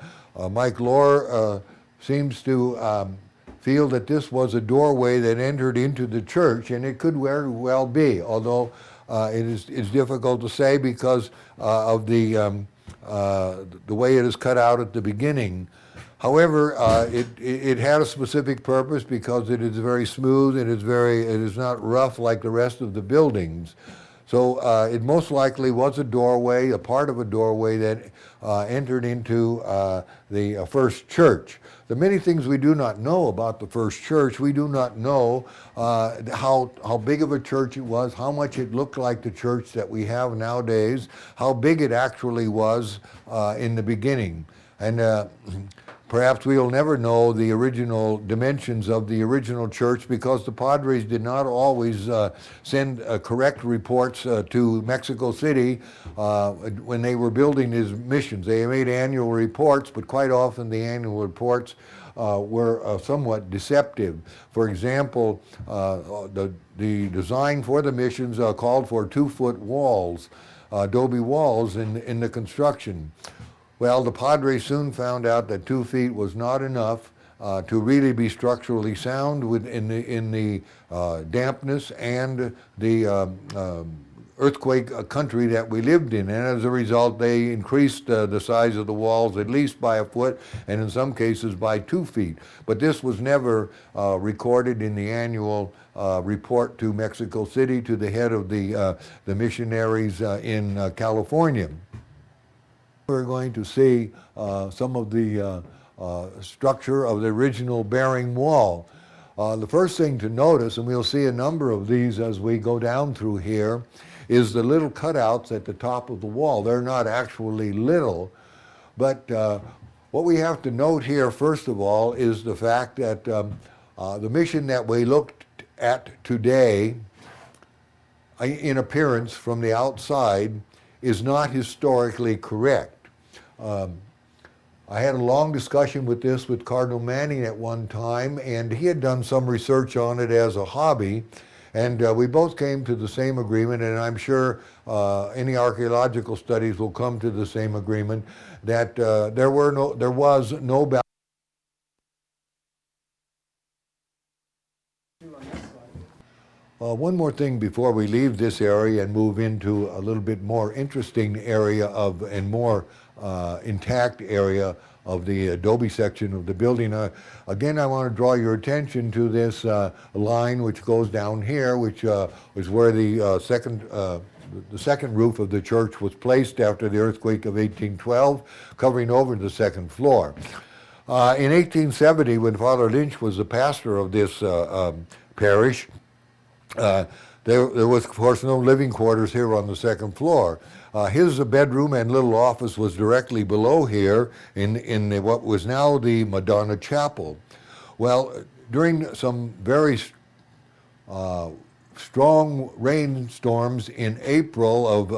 Mike Lohr seems to feel that this was a doorway that entered into the church, and it could very well be, although it's difficult to say because of the way it is cut out at the beginning. However, it had a specific purpose because it is very smooth, it is not rough like the rest of the buildings. So it most likely was a doorway, a part of a doorway that entered into the first church. The many things we do not know about the first church. We do not know how big of a church it was, how much it looked like the church that we have nowadays, how big it actually was in the beginning. And perhaps we will never know the original dimensions of the original church because the Padres did not always send correct reports to Mexico City when they were building these missions. They made annual reports, but quite often the annual reports were somewhat deceptive. For example, the design for the missions called for 2-foot walls, adobe walls in the construction. Well, the Padres soon found out that 2 feet was not enough to really be structurally sound in the dampness and the earthquake country that we lived in. And as a result, they increased the size of the walls at least by a foot, and in some cases by 2 feet. But this was never recorded in the annual report to Mexico City, to the head of the missionaries in California. We're going to see some of the structure of the original bearing wall. The first thing to notice, and we'll see a number of these as we go down through here, is the little cutouts at the top of the wall. They're not actually little, but what we have to note here, first of all, is the fact that the mission that we looked at today, in appearance from the outside, is not historically correct. I had a long discussion with this with Cardinal Manning at one time, and he had done some research on it as a hobby, and we both came to the same agreement, and I'm sure any archaeological studies will come to the same agreement, that there was no balance. One more thing before we leave this area and move into a little bit more interesting area and more intact area of the adobe section of the building. Again, I want to draw your attention to this line which goes down here, which was where the second roof of the church was placed after the earthquake of 1812, covering over the second floor. In 1870, when Father Lynch was the pastor of this parish, uh, there was, of course, no living quarters here on the second floor. His bedroom and little office was directly below here in what was now the Madonna Chapel. Well, during some very strong rainstorms in April of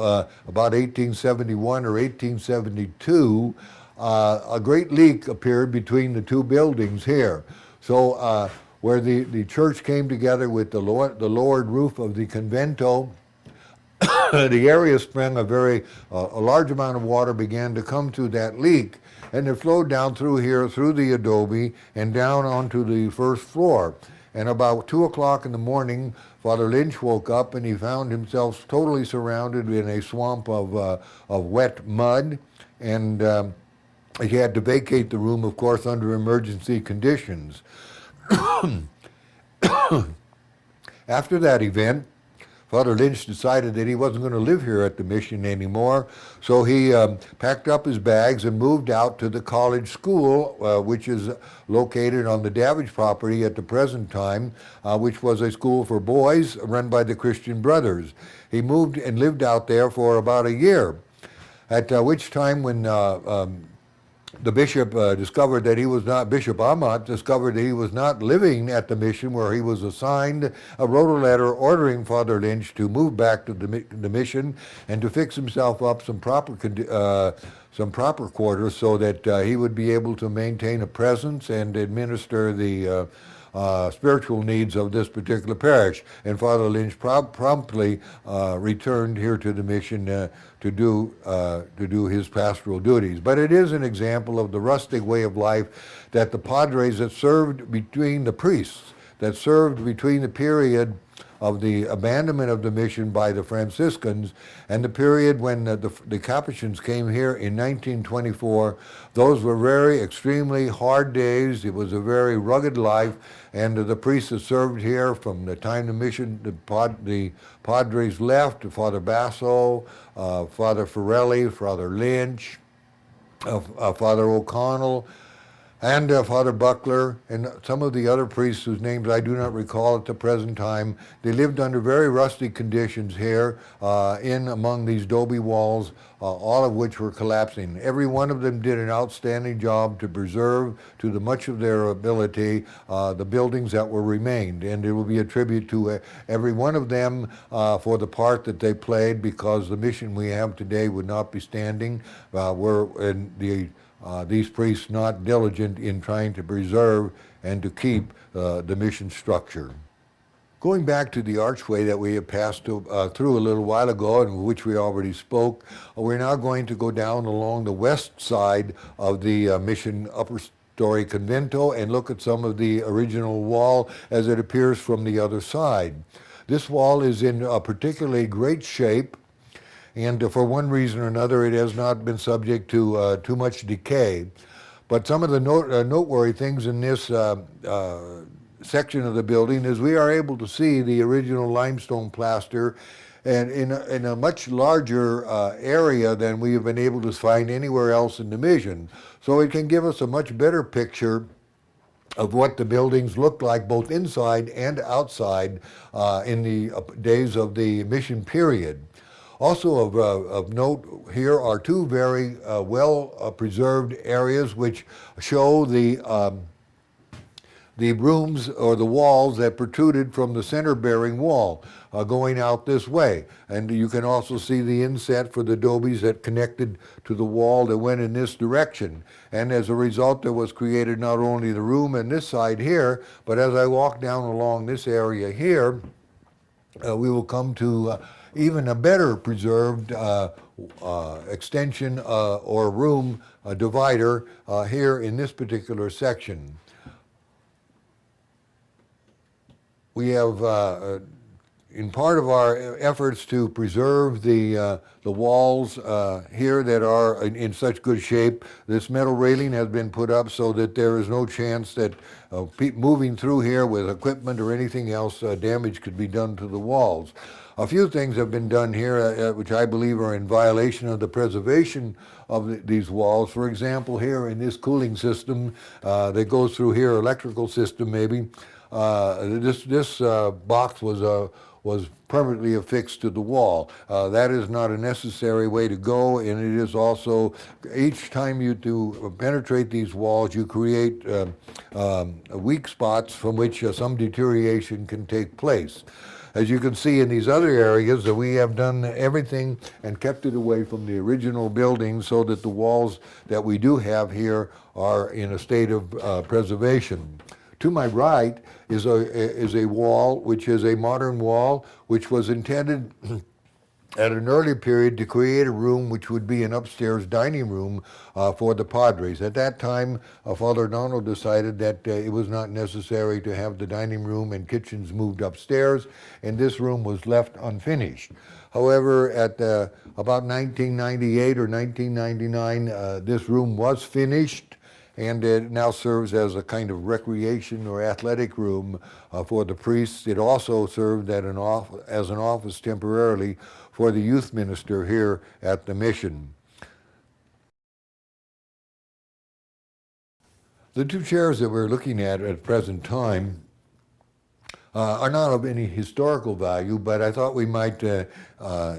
about 1871 or 1872, a great leak appeared between the two buildings here. So where the church came together with the lowered roof of the convento, the area sprang a large amount of water began to come through that leak, and it flowed down through here, through the adobe, and down onto the first floor. And about 2 o'clock in the morning, Father Lynch woke up and he found himself totally surrounded in a swamp of wet mud, and he had to vacate the room, of course, under emergency conditions. After that event, Father Lynch decided that he wasn't going to live here at the mission anymore, so he packed up his bags and moved out to the college school, which is located on the Davidge property at the present time, which was a school for boys run by the Christian Brothers. He moved and lived out there for about a year, at which time when the bishop discovered that he was not, Bishop Amat discovered that he was not living at the mission where he was assigned, wrote a letter ordering Father Lynch to move back to the mission and to fix himself up some proper quarters so that he would be able to maintain a presence and administer the spiritual needs of this particular parish. And Father Lynch promptly returned here to the mission to do his pastoral duties. But it is an example of the rustic way of life that the padres that served between the priests, that served between the period of the abandonment of the mission by the Franciscans and the period when the Capuchins came here in 1924. Those were very extremely hard days. It was a very rugged life, and the priests that served here from the time the mission, the Padres left, Father Basso, Father Forelli, Father Lynch, Father O'Connell, and Father Buckler, and some of the other priests whose names I do not recall at the present time. They lived under very rusty conditions here in among these adobe walls, all of which were collapsing. Every one of them did an outstanding job to preserve, to the much of their ability, the buildings that were remained. And it will be a tribute to every one of them for the part that they played, because the mission we have today would not be standing were in these priests not diligent in trying to preserve and to keep the mission structure. Going back to the archway that we have passed through a little while ago, and which we already spoke, we're now going to go down along the west side of the mission upper story convento and look at some of the original wall as it appears from the other side. This wall is in a particularly great shape, and for one reason or another, it has not been subject to too much decay. But some of the noteworthy things in this section of the building is we are able to see the original limestone plaster, and in a much larger area than we have been able to find anywhere else in the mission. So it can give us a much better picture of what the buildings looked like both inside and outside in the days of the mission period. Also of note here are two very well-preserved areas which show the rooms or the walls that protruded from the center-bearing wall going out this way. And you can also see the inset for the adobes that connected to the wall that went in this direction. And as a result, there was created not only the room on this side here, but as I walk down along this area here, we will come to even a better preserved extension or room divider here in this particular section. We have in part of our efforts to preserve the walls here that are in such good shape, this metal railing has been put up so that there is no chance that moving through here with equipment or anything else, damage could be done to the walls. A few things have been done here which I believe are in violation of the preservation of these walls. For example, here in this cooling system that goes through here, electrical system maybe, this box was permanently affixed to the wall. That is not a necessary way to go, and it is also, each time you do penetrate these walls, you create weak spots from which some deterioration can take place. As you can see in these other areas, that we have done everything and kept it away from the original building so that the walls that we do have here are in a state of preservation. To my right is a wall, which is a modern wall, which was intended at an early period to create a room which would be an upstairs dining room for the Padres. At that time, Father Donald decided that it was not necessary to have the dining room and kitchens moved upstairs, and this room was left unfinished. However, at about 1998 or 1999, this room was finished, and it now serves as a kind of recreation or athletic room for the priests. It also served as an office temporarily for the youth minister here at the mission. The two chairs that we're looking at present time are not of any historical value, but I thought we might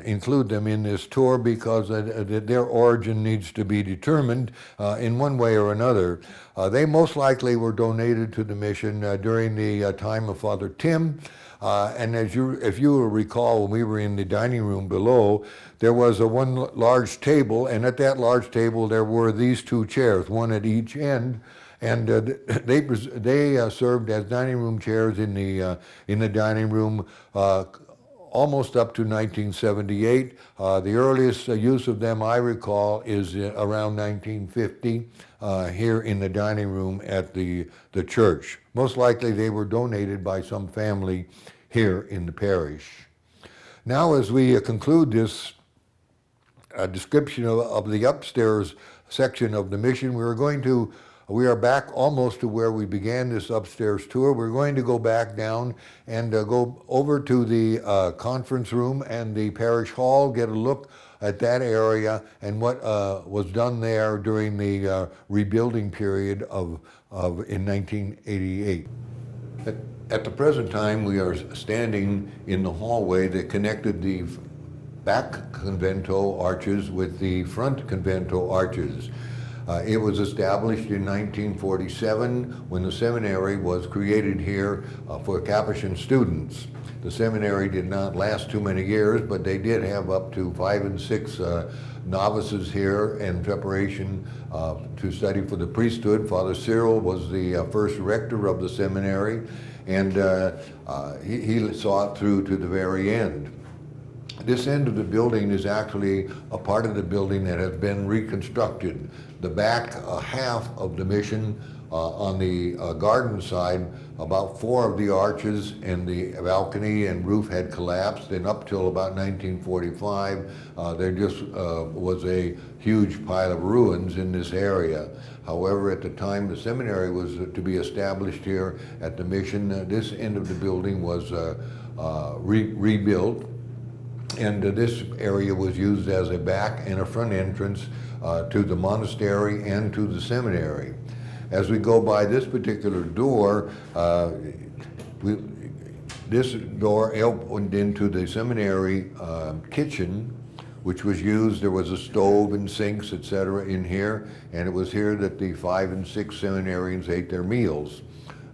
include them in this tour because their origin needs to be determined in one way or another. They most likely were donated to the mission during the time of Father Tim. And if you will recall, when we were in the dining room below, there was one large table, and at that large table there were these two chairs, one at each end. And they served as dining room chairs in the dining room almost up to 1978. The earliest use of them I recall is around 1950 here in the dining room at the church. Most likely they were donated by some family here in the parish. Now, as we conclude this description of the upstairs section of the mission, we are back almost to where we began this upstairs tour. We're going to go back down and go over to the conference room and the parish hall, get a look at that area and what was done there during the rebuilding period in 1988. At the present time, we are standing in the hallway that connected the back convento arches with the front convento arches. It was established in 1947 when the seminary was created here for Capuchin students. The seminary did not last too many years, but they did have up to 5 and 6 novices here in preparation to study for the priesthood. Father Cyril was the first rector of the seminary, and he saw it through to the very end. This end of the building is actually a part of the building that has been reconstructed. The back half of the mission on the garden side, about 4 of the arches and the balcony and roof had collapsed, and up till about 1945 there just was a huge pile of ruins in this area. However, at the time the seminary was to be established here at the mission, this end of the building was rebuilt, and this area was used as a back and a front entrance to the monastery and to the seminary. As we go by this particular door, this door opened into the seminary kitchen, which was used. There was a stove and sinks, etc. in here, and it was here that the 5 and 6 seminarians ate their meals.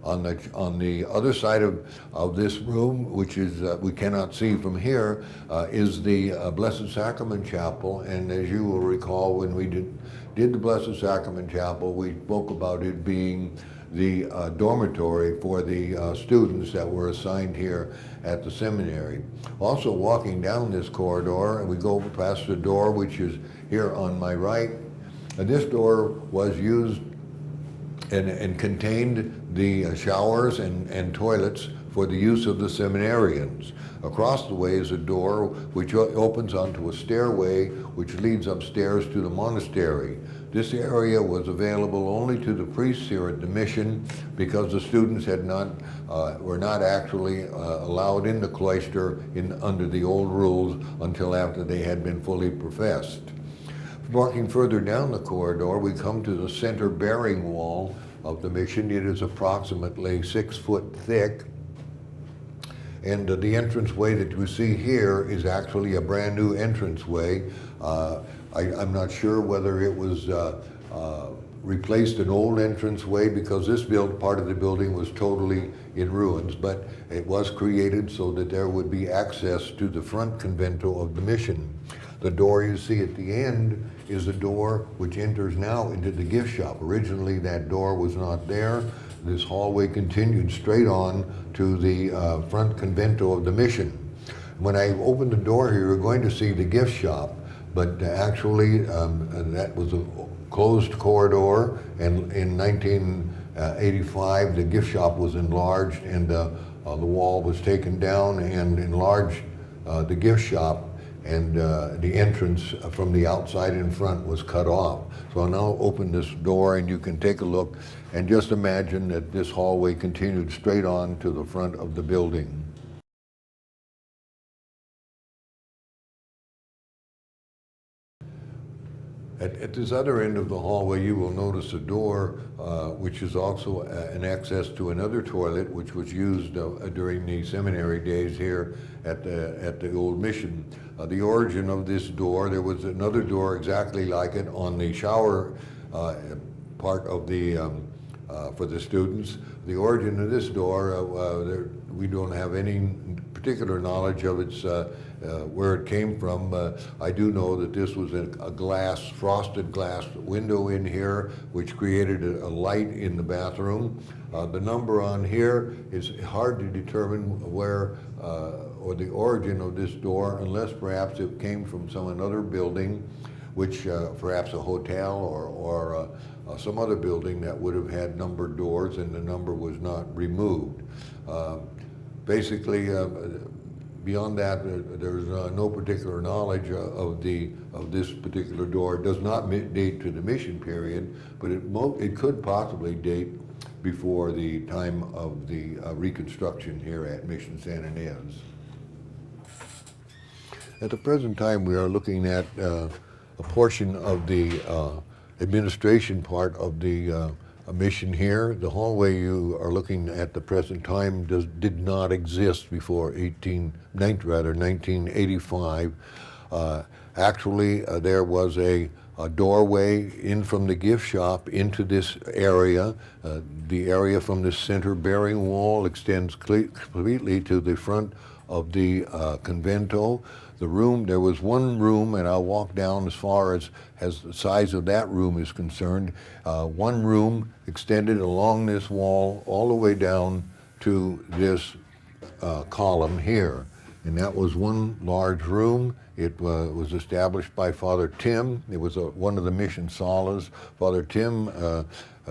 On the other side of this room, which is we cannot see from here, is the Blessed Sacrament Chapel. And as you will recall, when we did the Blessed Sacrament Chapel, we spoke about it being the dormitory for the students that were assigned here at the seminary. Also, walking down this corridor, and we go past the door, which is here on my right. And this door was used and contained the showers and toilets for the use of the seminarians. Across the way is a door which opens onto a stairway which leads upstairs to the monastery. This area was available only to the priests here at the mission because the students were not actually allowed in the cloister under the old rules until after they had been fully professed. Walking further down the corridor, we come to the center bearing wall of the mission. It is approximately 6 foot thick. And the entranceway that you see here is actually a brand new entranceway. I'm not sure whether it was replaced an old entranceway because this part of the building was totally in ruins, but it was created so that there would be access to the front convento of the mission. The door you see at the end is a door which enters now into the gift shop. Originally that door was not there. This hallway continued straight on to the front convento of the mission. When I opened the door here, you're going to see the gift shop, but actually that was a closed corridor, and in 1985 the gift shop was enlarged, and the wall was taken down and enlarged the gift shop, and the entrance from the outside in front was cut off. So I'll now open this door and you can take a look and just imagine that this hallway continued straight on to the front of the building. At this other end of the hallway, you will notice a door which is also an access to another toilet, which was used during the seminary days here at the old mission. The origin of this door, there was another door exactly like it on the shower part of the for the students. The origin of this door, we don't have any particular knowledge of its where it came from. I do know that this was a frosted glass window in here, which created a light in the bathroom. The number on here is hard to determine where or the origin of this door, unless perhaps it came from another building, which perhaps a hotel or some other building that would have had numbered doors, and the number was not removed. Basically, beyond that, there's no particular knowledge of this particular door. It does not date to the mission period, but it could possibly date before the time of the reconstruction here at Mission San Ynez. At the present time, we are looking at a portion of the administration part of the mission here. The hallway you are looking at the present time did not exist before 1985. Actually, there was a doorway in from the gift shop into this area. The area from the center bearing wall extends completely to the front of the convento. There was one room, and I'll walk down as far as the size of that room is concerned. One room extended along this wall all the way down to this column here. And that was one large room. It was established by Father Tim. It was one of the mission salas. Father Tim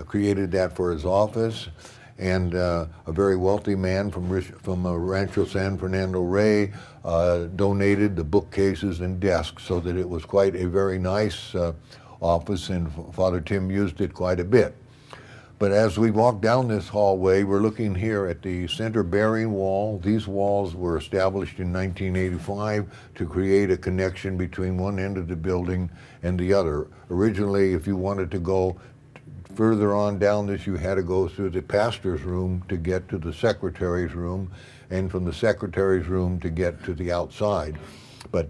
created that for his office. And a very wealthy man from Rancho San Fernando Rey donated the bookcases and desks, so that it was quite a very nice office, and Father Tim used it quite a bit. But as we walk down this hallway, we're looking here at the center bearing wall. These walls were established in 1985 to create a connection between one end of the building and the other. Originally, if you wanted to go further on down this, you had to go through the pastor's room to get to the secretary's room, and from the secretary's room to get to the outside. But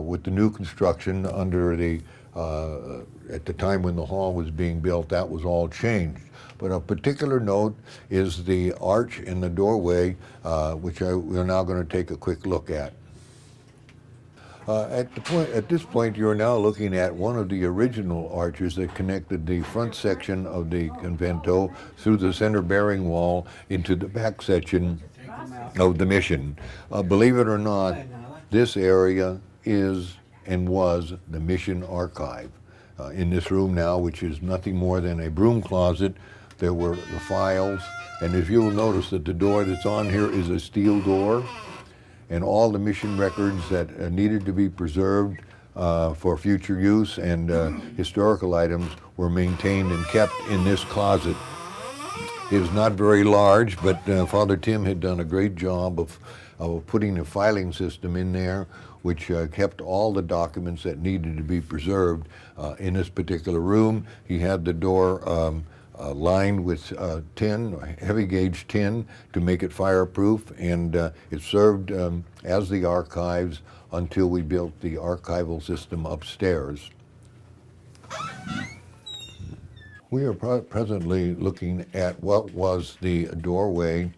with the new construction under at the time when the hall was being built, that was all changed. But of particular note is the arch in the doorway, which we're now going to take a quick look at. At this point, you're now looking at one of the original arches that connected the front section of the convento through the center bearing wall into the back section of the mission. Believe it or not, this area is and was the mission archive. In this room now, which is nothing more than a broom closet, there were the files. And if you will notice that the door that's on here is a steel door, and all the mission records that needed to be preserved for future use and historical items were maintained and kept in this closet. It is not very large, but Father Tim had done a great job of putting a filing system in there, which kept all the documents that needed to be preserved in this particular room. He had the door lined with tin, heavy gauge tin, to make it fireproof, and it served as the archives until we built the archival system upstairs. We are presently looking at what was the doorway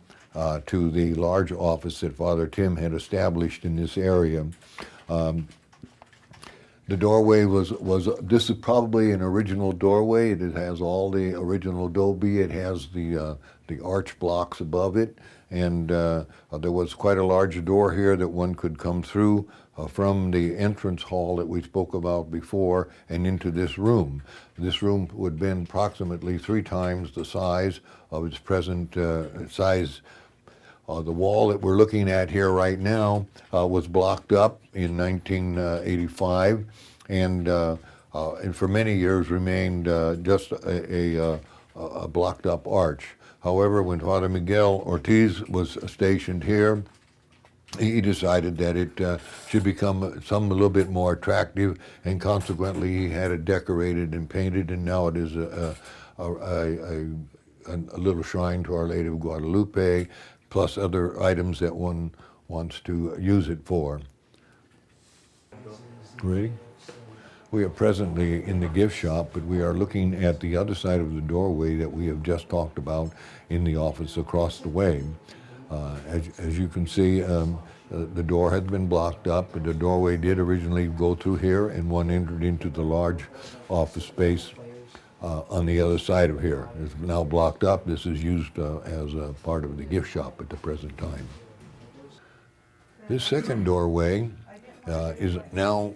to the large office that Father Tim had established in this area. The doorway this is probably an original doorway. It has all the original adobe. It has the arch blocks above it, and there was quite a large door here that one could come through from the entrance hall that we spoke about before and into this room. This room would have been approximately 3 times the size of its present size. The wall that we're looking at here right now was blocked up in 1985, and for many years remained just a blocked up arch. However, when Father Miguel Ortiz was stationed here, he decided that it should become a little bit more attractive, and consequently he had it decorated and painted, and now it is a little shrine to Our Lady of Guadalupe, plus other items that one wants to use it for. Ready? We are presently in the gift shop, but we are looking at the other side of the doorway that we have just talked about in the office across the way. As you can see, the door has been blocked up, but the doorway did originally go through here, and one entered into the large office space on the other side of here. It's now blocked up. This is used as a part of the gift shop at the present time. This second doorway is now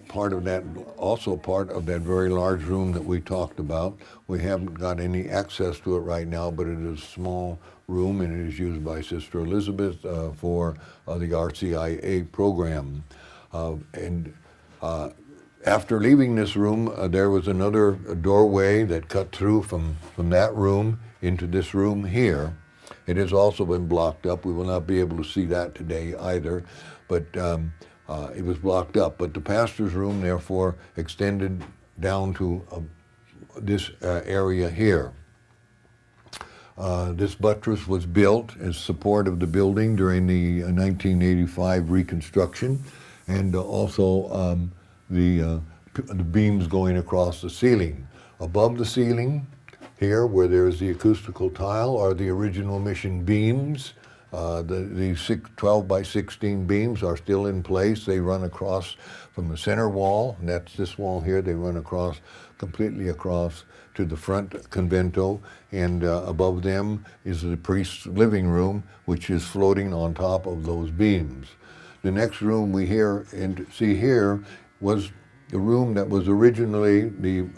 also part of that very large room that we talked about. We haven't got any access to it right now, but it is a small room, and it is used by Sister Elizabeth for the RCIA program. After leaving this room, there was another doorway that cut through from that room into this room here. It has also been blocked up. We will not be able to see that today either, but it was blocked up. But the pastor's room, therefore, extended down to this area here. This buttress was built as support of the building during the 1985 reconstruction, and also the beams going across the ceiling. Above the ceiling, here where there is the acoustical tile, are the original mission beams. The 12 by 16 beams are still in place. They run across from the center wall, and that's this wall here. They run across, completely across to the front convento, and above them is the priest's living room, which is floating on top of those beams. The next room we see here was the room that was originally the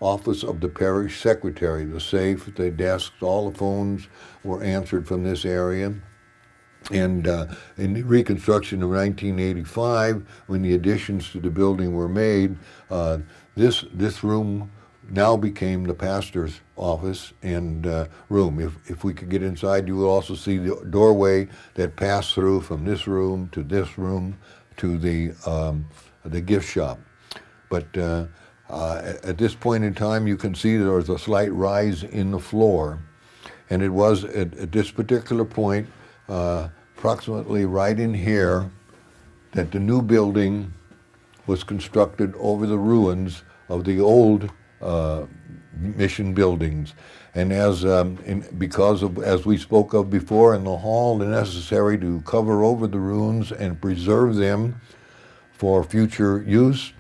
office of the parish secretary. The safe, the desks, all the phones were answered from this area. And in the reconstruction of 1985, when the additions to the building were made, this room now became the pastor's office and room. If we could get inside, you will also see the doorway that passed through from this room to the gift shop. But at this point in time, you can see there was a slight rise in the floor, and it was at this particular point, approximately right in here, that the new building was constructed over the ruins of the old mission buildings. And as we spoke of before in the hall, the necessary to cover over the ruins and preserve them for future use,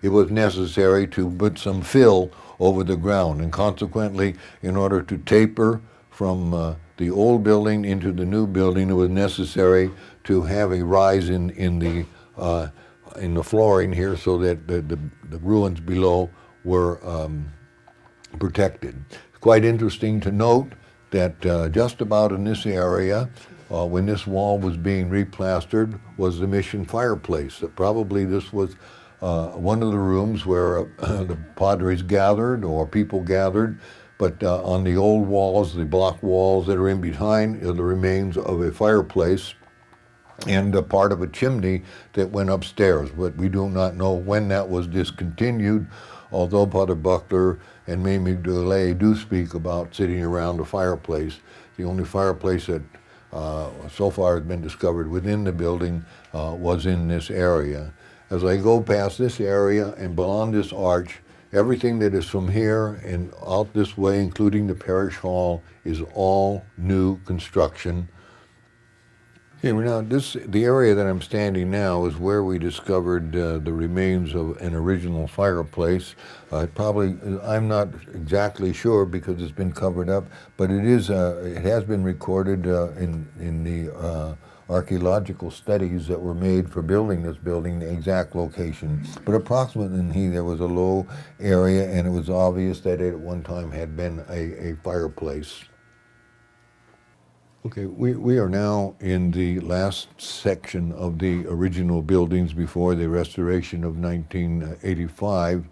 it was necessary to put some fill over the ground, and consequently, in order to taper from the old building into the new building, it was necessary to have a rise in the flooring here, so that the ruins below were protected. quite interesting to note that just about in this area, when this wall was being replastered, was the mission fireplace. Probably this was one of the rooms where the Padres gathered or people gathered, but on the old walls, the block walls that are in behind, are the remains of a fireplace and a part of a chimney that went upstairs. But we do not know when that was discontinued, although Father Buckler and Mamie DeLay do speak about sitting around a fireplace. The only fireplace that so far has been discovered within the building was in this area. As I go past this area and beyond this arch, everything that is from here and out this way, including the parish hall, is all new construction. Okay, now the area that I'm standing now is where we discovered the remains of an original fireplace. I'm not exactly sure because it's been covered up, but it has been recorded in the archaeological studies that were made for building this building, the exact location. But approximately there was a low area, and it was obvious that it at one time had been a fireplace. Okay, we are now in the last section of the original buildings before the restoration of 1985.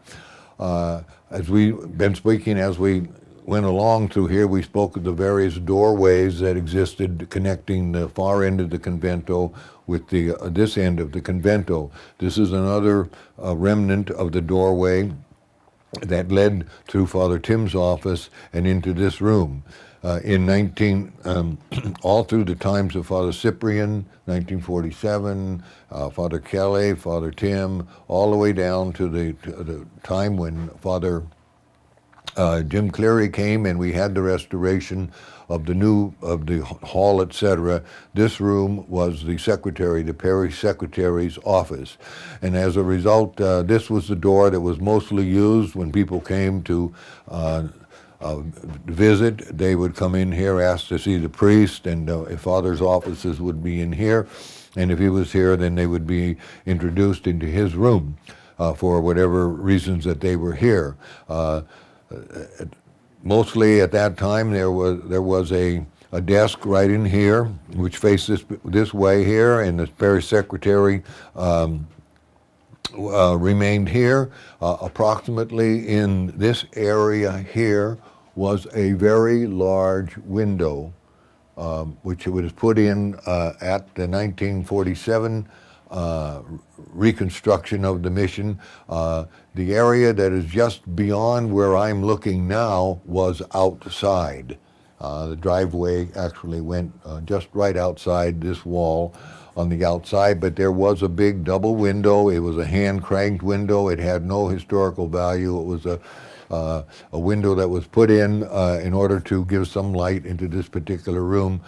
As we've been speaking, as we went along through here, we spoke of the various doorways that existed connecting the far end of the convento with the this end of the convento. This is another remnant of the doorway that led through Father Tim's office and into this room. All through the times of Father Cyprian, 1947, Father Kelly, Father Tim, all the way down to the time when Father Jim Cleary came and we had the restoration of the hall, etc. This room was the parish secretary's office. And as a result, this was the door that was mostly used when people came to visit. They would come in here, ask to see the priest, and if Father's offices would be in here. And if he was here, then they would be introduced into his room for whatever reasons that they were here. Mostly at that time, there was a desk right in here, which faced this way here, and the parish secretary remained here. Approximately in this area here was a very large window, which was put in at the 1947 reconstruction of the mission. The area that is just beyond where I'm looking now was outside. The driveway actually went just right outside this wall on the outside, but there was a big double window. It was a hand-cranked window. It had no historical value. It was a window that was put in order to give some light into this particular room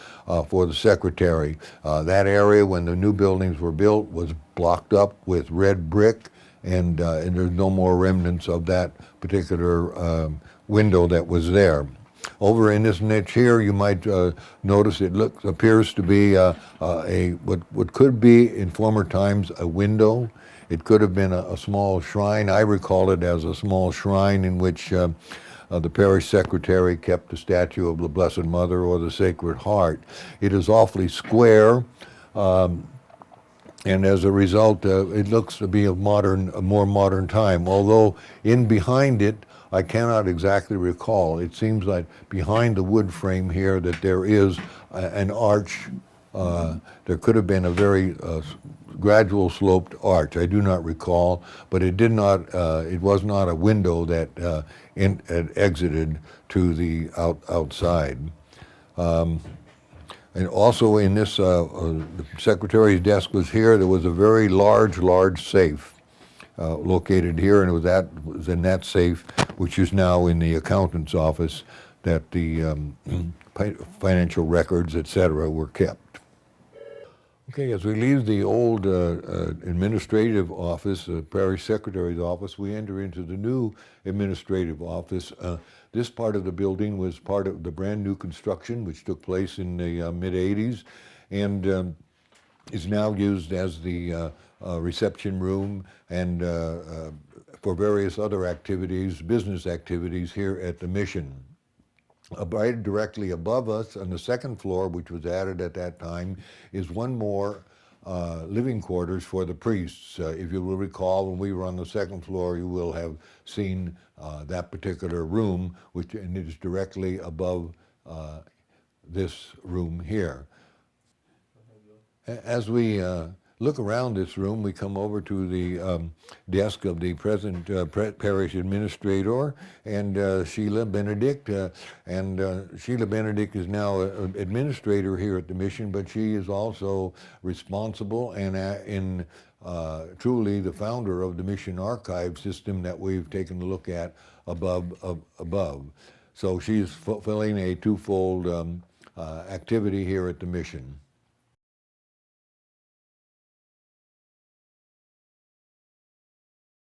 for the secretary. That area, when the new buildings were built, was blocked up with red brick, and there's no more remnants of that particular window that was there. Over in this niche here, you might notice it appears to be what could be in former times a window. It could have been a small shrine. I recall it as a small shrine in which the parish secretary kept the statue of the Blessed Mother or the Sacred Heart. It is awfully square, and as a result, it looks to be a more modern time. Although in behind it, I cannot exactly recall. It seems like behind the wood frame here that there is an arch. There could have been a very gradual sloped arch. I do not recall, but it did not. It was not a window that had exited to the outside. And also in this, the secretary's desk was here. There was a very large safe located here, and it was in that safe, which is now in the accountant's office, that the financial records, etc., were kept. Okay, as we leave the old administrative office, the parish secretary's office, we enter into the new administrative office. This part of the building was part of the brand new construction, which took place in the mid-'80s, and is now used as the reception room and for various other activities, business activities here at the mission. Right directly above us on the second floor, which was added at that time, is one more living quarters for the priests. If you will recall, when we were on the second floor, you will have seen that particular room, and it is directly above this room here. As we look around this room, we come over to the desk of the present parish administrator, and Sheila Benedict. Sheila Benedict is now an administrator here at the mission, but she is also responsible and truly the founder of the mission archive system that we've taken a look at above. So she's fulfilling a twofold activity here at the mission.